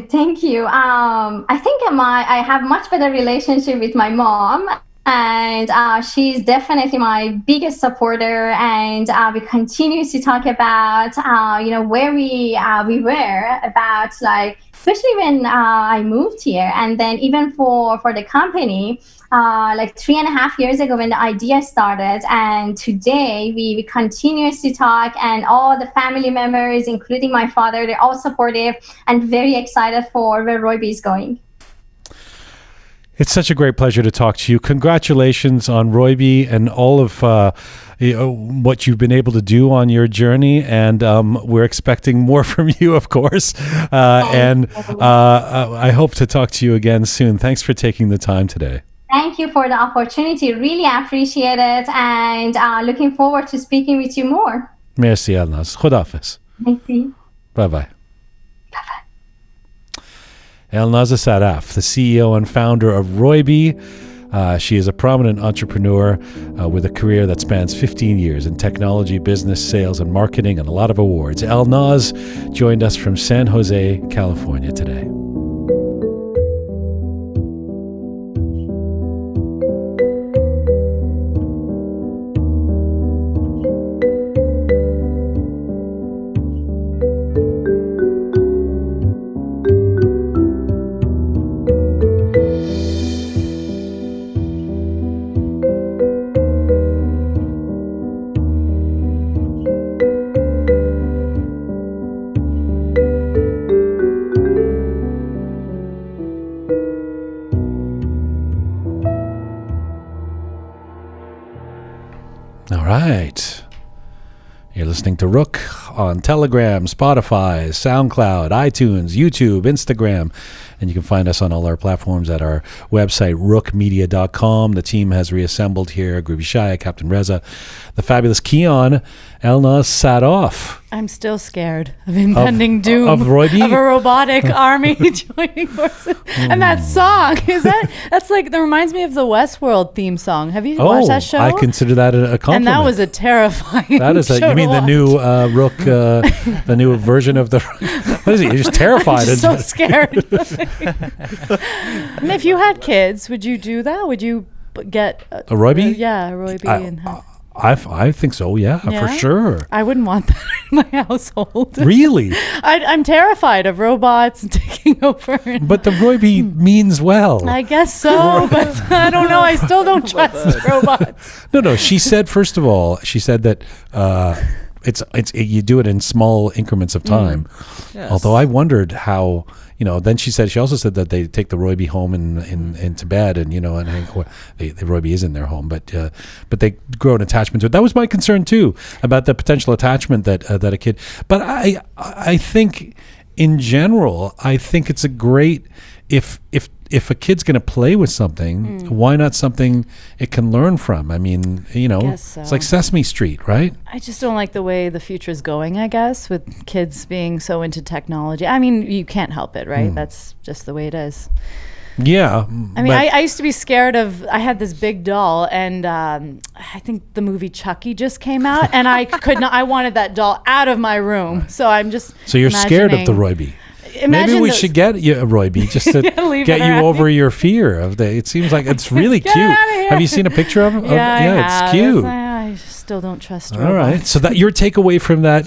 Thank you. I think I have much better relationship with my mom. And she's definitely my biggest supporter, and we continue to talk about, where we were about, like, especially when I moved here, and then even for the company, like 3.5 years ago when the idea started, and today we continuously talk, and all the family members, including my father, they're all supportive and very excited for where ROYBI is going.
It's such a great pleasure to talk to you. Congratulations on ROYBI and all of what you've been able to do on your journey. And we're expecting more from you, of course. I hope to talk to you again soon. Thanks for taking the time today.
Thank you for the opportunity. Really appreciate it. And looking forward to speaking with you more.
Merci, Elnaz. Khudafis.
Merci.
Bye-bye. Elnaz Sarraf, the CEO and founder of ROYBI. She is a prominent entrepreneur with a career that spans 15 years in technology, business, sales, and marketing, and a lot of awards. Elnaz joined us from San Jose, California today. Right. You're listening to Roqe on Telegram, Spotify, SoundCloud, iTunes, YouTube, Instagram, and you can find us on all our platforms at our website, roqemedia.com. The team has reassembled here: Groovy Shaya, Captain Reza, the fabulous Keon, Elnaz Sarraf.
I'm still scared of impending doom
of ROYBI?
of a robotic army joining forces. And that song that's like that reminds me of the Westworld theme song. Have you watched that show?
I consider that a compliment.
And that was a terrifying.
That is
show
you mean
to
the new Roqe, the new version of the? What is it? You're just terrified.
I'm just so scared. And if you had kids, would you do that? Would you get
A ROYBI?
Yeah, a ROYBI.
I think so. Yeah, for
Yeah?
sure.
I wouldn't want that in my household.
Really?
I'm terrified of robots taking over.
But the ROYBI means well.
I guess so, but I don't know. I still don't trust robots.
No. She said first of all, she said that you do it in small increments of time.
Yes.
Although I wondered how. Then she also said that they take the ROYBI home into bed, and the ROYBI is in their home, but they grow an attachment to it. That was my concern too, about the potential attachment that a kid. But I think in general, I think it's a great if a kid's going to play with something, why not something it can learn from? I mean,
guess so.
It's like Sesame Street, right?
I just don't like the way the future is going, I guess, with kids being so into technology. I mean, you can't help it, right? That's just the way it is.
Yeah.
I mean, I used to be scared of, I had this big doll, and I think the movie Chucky just came out, and I could not, I wanted that doll out of my room. So I'm just
So you're scared of the ROYBI. Maybe we should get you a ROYBI just to get you over your fear of the. It seems like it's really cute. Have you seen a picture of it?
Yeah,
it's cute.
I still don't trust robots.
All right, so that your takeaway from that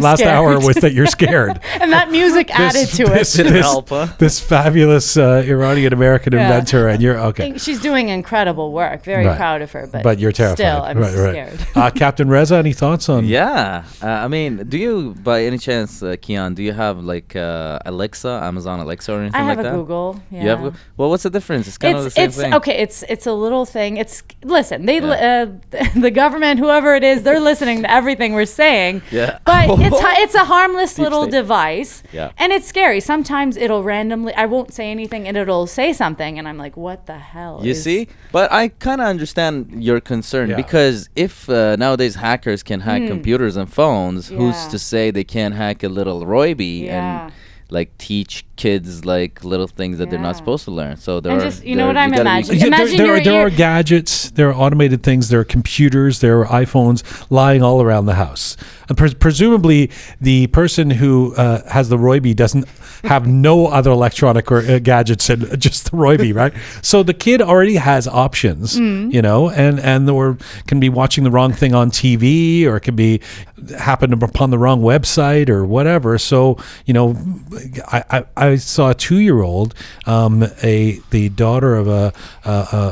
last
scared.
hour was that you're scared.
And that music added to it.
Didn't help, huh?
This fabulous Iranian-American inventor, and you're okay.
She's doing incredible work. Very proud of her, but
you're terrified.
Still, I'm scared.
Captain Reza, any thoughts on?
Yeah, I mean, do you, by any chance, Kian, do you have like Alexa, Amazon Alexa, or anything
I have
like
a
that?
Google. Yeah.
You have Google? Well, what's the difference? It's kind of the same thing.
Okay. It's a little thing. Listen. The government, whoever it is, they're listening to everything we're saying.
Yeah.
But it's a harmless little
state.
device.
Yeah.
And it's scary. Sometimes it'll randomly. I won't say anything, and it'll say something, and I'm like, what the hell?
You see? But I kind of understand your concern, because if nowadays hackers can hack computers and phones, who's to say they can't hack a little ROYBI and like teach kids like little things that they're not supposed to learn? So there are,
you know what I'm imagining?
There are gadgets, there are automated things, there are computers, there are iPhones lying all around the house. And presumably, the person who has the ROYBI doesn't have no other electronic or gadgets and just the ROYBI, right? So the kid already has options, or can be watching the wrong thing on TV, or it can be happen upon the wrong website or whatever. So I saw a 2-year-old, the daughter of a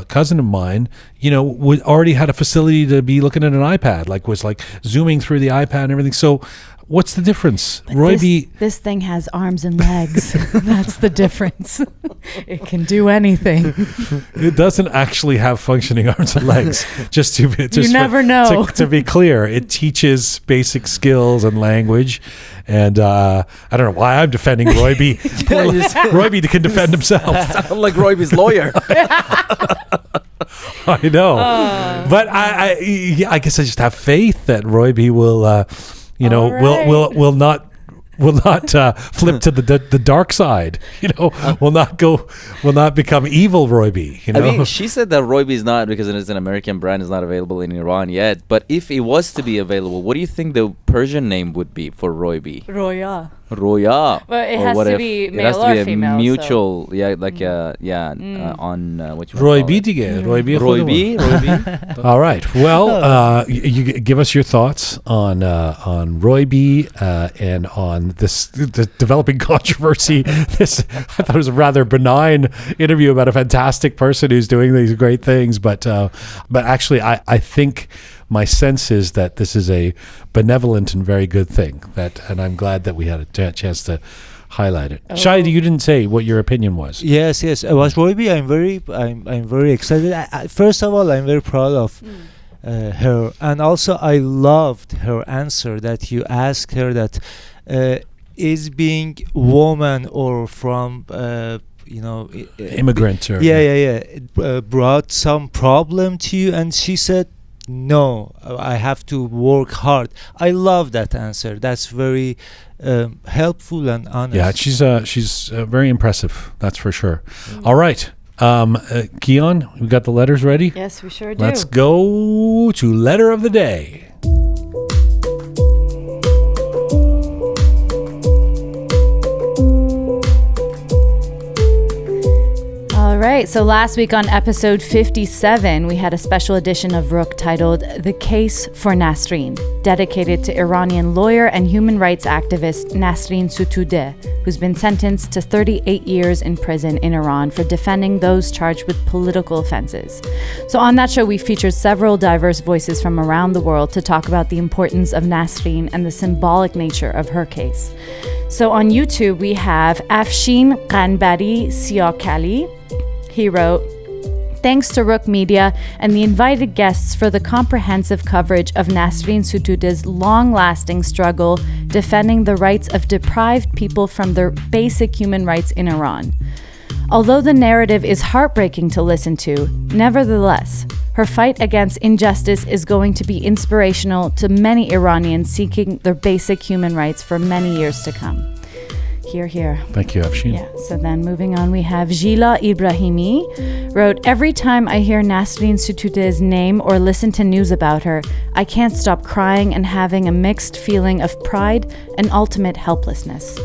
cousin of mine, already had a facility to be looking at an iPad, was zooming through the iPad and everything. So what's the difference? ROYBI.
This thing has arms and legs. That's the difference. It can do anything.
It doesn't actually have functioning arms and legs. You
never know.
To be clear, it teaches basic skills and language. And I don't know why I'm defending ROYBI. ROYBI can defend himself.
Sound like ROYBI's lawyer.
I know, but I guess I just have faith that ROYBI will not flip to the dark side. Will not become evil ROYBI.
I mean, she said that ROYBI is not, because it is an American brand, is not available in Iran yet. But if it was to be available, what do you think the Persian name would be for ROYBI?
Roya.
Roya.
But it has to be male or female.
A mutual, on which one?
ROYBI dige.
ROYBI.
All right. Well, you give us your thoughts on ROYBI and on the developing controversy. I thought it was a rather benign interview about a fantastic person who's doing these great things, but actually, I think my sense is that this is a benevolent and very good thing. And I'm glad that we had a chance to highlight it. Shai, you didn't say what your opinion was.
Yes. Was ROYBI? I'm very excited. First of all, I'm very proud of her, and also I loved her answer that you asked her that is being woman or from
immigrant or
brought some problem to you, and she said no, I have to work hard. I love that answer. That's very helpful and honest.
Yeah, she's very impressive. That's for sure. All right. Kian, we got the letters ready?
Yes, we sure do.
Let's go to letter of the day.
All right, so last week on episode 57, we had a special edition of Roqe titled The Case for Nasreen, dedicated to Iranian lawyer and human rights activist Nasreen Sotoudeh, who's been sentenced to 38 years in prison in Iran for defending those charged with political offenses. So on that show, we featured several diverse voices from around the world to talk about the importance of Nasreen and the symbolic nature of her case. So on YouTube, we have Afshin Qanbari Siakali. He wrote, "Thanks to Roqe Media and the invited guests for the comprehensive coverage of Nasreen Sotoudeh's long-lasting struggle defending the rights of deprived people from their basic human rights in Iran. Although the narrative is heartbreaking to listen to, nevertheless, her fight against injustice is going to be inspirational to many Iranians seeking their basic human rights for many years to come." Hear, hear.
Thank you, Afshin.
Yeah, so then moving on, we have Gila Ibrahimi wrote, "Every time I hear Nasreen Sotoudeh's name or listen to news about her, I can't stop crying and having a mixed feeling of pride and ultimate helplessness."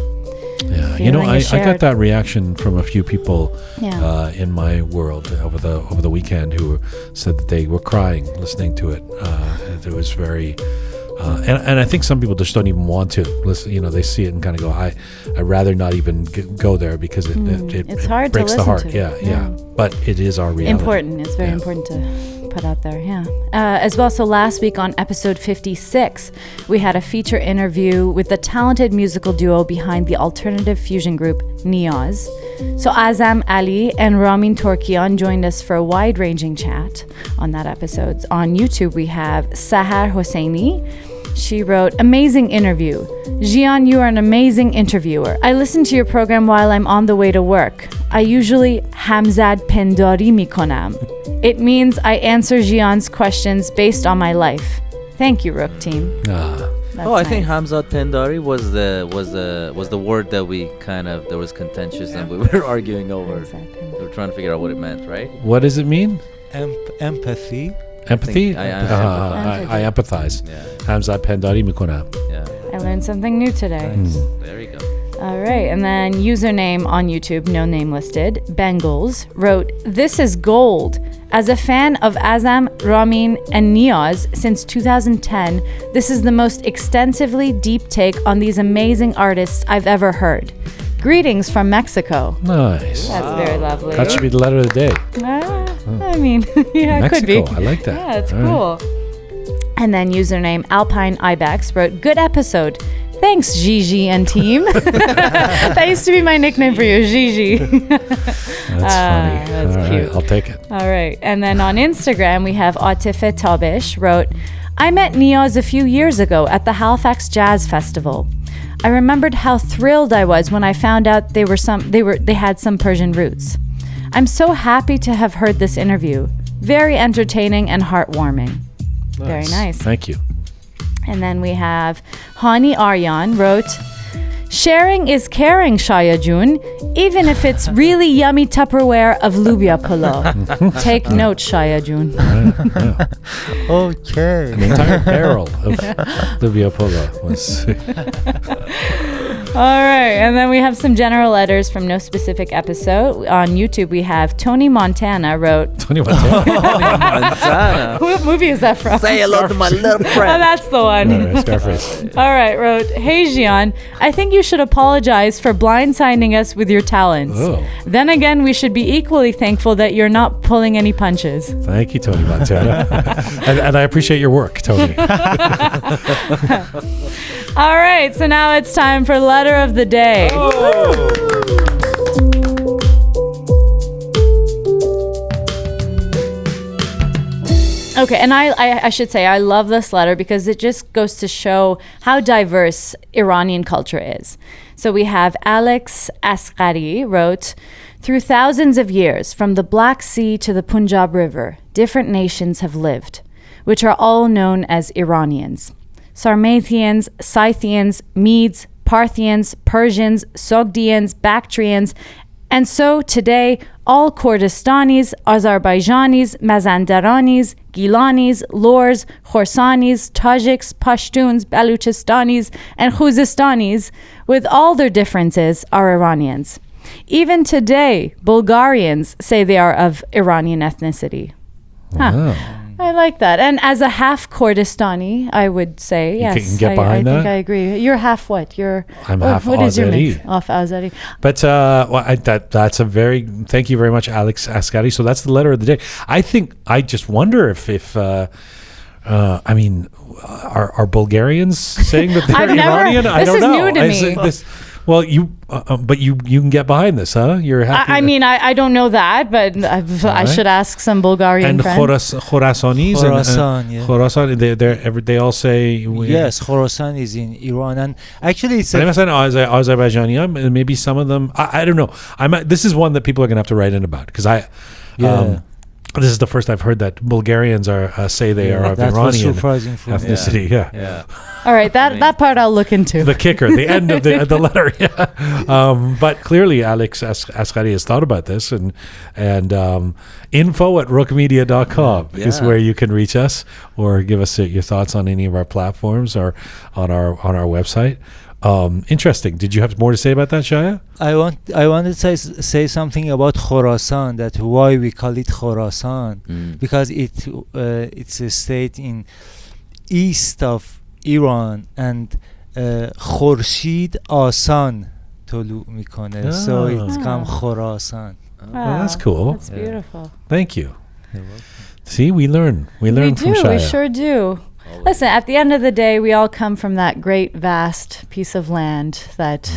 Yeah,
Feeling
I
is
got
shared.
that reaction from a few people
Yeah.
in my world over the weekend who said that they were crying listening to it. And it was very, and I think some people just don't even want to listen. You know, they see it and kind of go, "I'd rather not even go there because it
It's hard to
breaks the
listen
heart."
to.
Yeah. But it is our reality.
Important. It's very important to put out there, yeah. As well, so last week on episode 56, we had a feature interview with the talented musical duo behind the alternative fusion group Niyaz. So Azam Ali and Ramin Torkian joined us for a wide-ranging chat on that episode. On YouTube, we have Sahar Hosseini. She wrote, "Amazing interview. Jian, you are an amazing interviewer. I listen to your program while I'm on the way to work. I usually hamzad pendari mikonam. It means I answer Jian's questions based on my life. Thank you, Roqe Team." That's
I think
nice.
Hamzat Pendari was the word that we kind of there was contentious and we were arguing over. We were trying to figure out what it meant, right?
What does it mean?
Empathy.
Empathy?
I
I empathize.
Yeah.
Hamza Pendari Mikuna.
Yeah.
I learned something new today.
There you go.
All right, and then username on YouTube, no name listed, Bengals, wrote, "This is gold. As a fan of Azam, Ramin, and Niyaz since 2010, this is the most extensively deep take on these amazing artists I've ever heard. Greetings from Mexico."
Nice.
That's very lovely.
That should be the letter of the day.
I mean, yeah, it could be.
Mexico, I like that.
Yeah, it's
All
cool. And then username Alpine Ibex wrote, "Good episode. Thanks, Gigi and team." That used to be my nickname for you, Gigi.
That's funny.
That's
All
cute.
right, I'll take it.
All right. And then on Instagram, we have Atife Tabish wrote, "I met Niyaz a few years ago at the Halifax Jazz Festival. I remembered how thrilled I was when I found out they had some Persian roots. I'm so happy to have heard this interview. Very entertaining and heartwarming." Very nice.
Thank you.
And then we have Hani Aryan wrote, "Sharing is caring, Shaya Jun, even if it's really yummy Tupperware of Loobia Polo. Take note, Shaya Jun."
Okay.
An entire barrel of Loobia Polo was.
All right, and then we have some general letters from no specific episode. On YouTube, we have Tony Montana wrote,
Tony Montana.
Montana.
what movie is that from?
Say hello to my little
Oh,
friend.
that's the one.
All right, Scarface.
All right, wrote, "Hey Jian, I think you should apologize for blindsiding us with your talents.
Oh.
Then again, we should be equally thankful that you're not pulling any punches."
Thank you, Tony Montana. and I appreciate your work, Tony.
All right, so now it's time for letter of the day. Okay, and I should say I love this letter because it just goes to show how diverse Iranian culture is. So we have Alex Asghari wrote, "Through thousands of years, from the Black Sea to the Punjab River, different nations have lived. which are all known as Iranians. Sarmatians, Scythians, Medes, Parthians, Persians, Sogdians, Bactrians, and so today all Kurdistanis, Azerbaijanis, Mazandaranis, Gilanis, Lors, Khorsanis, Tajiks, Pashtuns, Baluchistanis, and Khuzistanis, with all their differences, are Iranians. Even today, Bulgarians say they are of Iranian ethnicity.
Wow.
I like that. And as a half Kurdistani, I would say, yes.
You can get behind
I
that?
think I agree. You're half what?
I'm half
what is your
Azeri.
mix? Half Azeri.
But that's a very, thank you very much, Alex Askari. So that's the letter of the day. I just wonder if I mean, are Bulgarians saying that they're
I've never-
Iranian? I
this
don't
is
know.
new to me.
Well, but you can get behind this, huh? You're happy.
I mean, I don't know that, but I
right.
should ask some Bulgarian
and
friends.
Khorasanis
Khorasan, yeah.
Khorasan, they all say
Yes, Khorasan is in Iran, and actually it's
I'm saying Azerbaijani. Maybe some of them. I don't know. This is one that people are going to have to write in about because this is the first I've heard that Bulgarians say they are of
that was
Iranian
surprising for me.
ethnicity. Yeah.
Yeah.
All right, that part I'll look into.
The kicker, the end of the letter. Yeah. But clearly, Alex Askari has thought about this, and info@roqemedia.com is where you can reach us or give us your thoughts on any of our platforms or on our website. Interesting. Did you have more to say about that, Shaya?
I wanted to say something about Khorasan, that why we call it Khorasan, because it's a state in east of Iran, and Khorshid Asan tolu mikone, so it's come Khorasan.
Well, that's cool.
That's beautiful.
Thank you. See, we learn from Shaya.
We sure do. Listen, at the end of the day, we all come from that great, vast piece of land that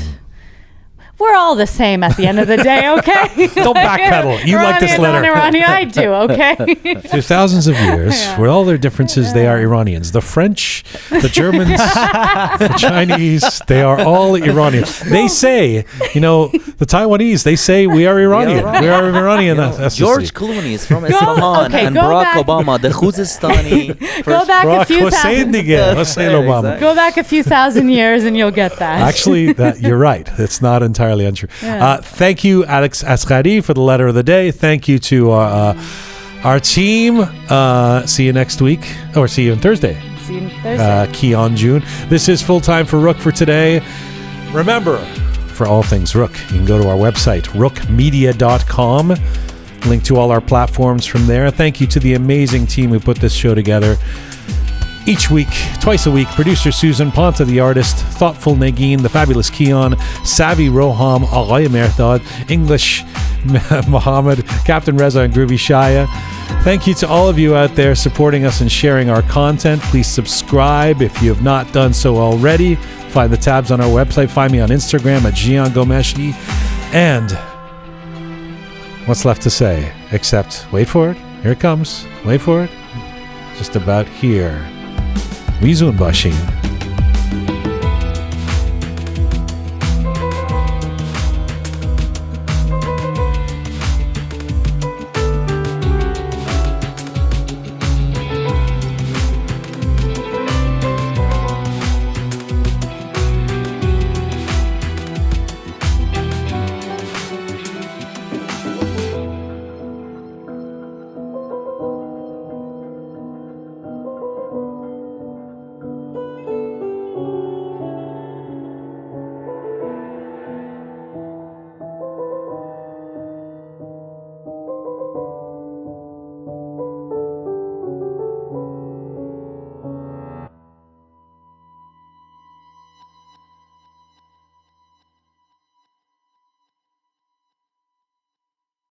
we're all the same at the end of the day, okay?
Don't backpedal. You like this letter.
Iranian, I do, okay?
Through thousands of years, with all their differences, they are Iranians. The French, the Germans, the Chinese, they are all Iranian. They say, the Taiwanese, they say we are Iranian. We are Iranian.
George Clooney is from Isfahan, and Barack Obama, the Khuzestani.
Go back a few thousand. Go back a few thousand years, and you'll get that.
Actually, you're right. It's not entirely untrue. Yeah. Thank you, Alex Askari, for the letter of the day. Thank you to our team. See you next week, or see you on Thursday.
See you Thursday.
Kian June. This is Full Time for Roqe for today. Remember, for all things Roqe, you can go to our website, roqemedia.com. Link to all our platforms from there. Thank you to the amazing team who put this show together. Each week, twice a week, producer Susan, Ponta the artist, thoughtful Nagin, the fabulous Kian, savvy Roham, Aghay Merdad, English Mohammed, Captain Reza, and Groovy Shaya. Thank you to all of you out there supporting us and sharing our content. Please subscribe if you have not done so already. Find the tabs on our website. Find me on Instagram at Jian Ghomeshi. And what's left to say except wait for it. Here it comes. Wait for it. Just about here. Mizun Bashin.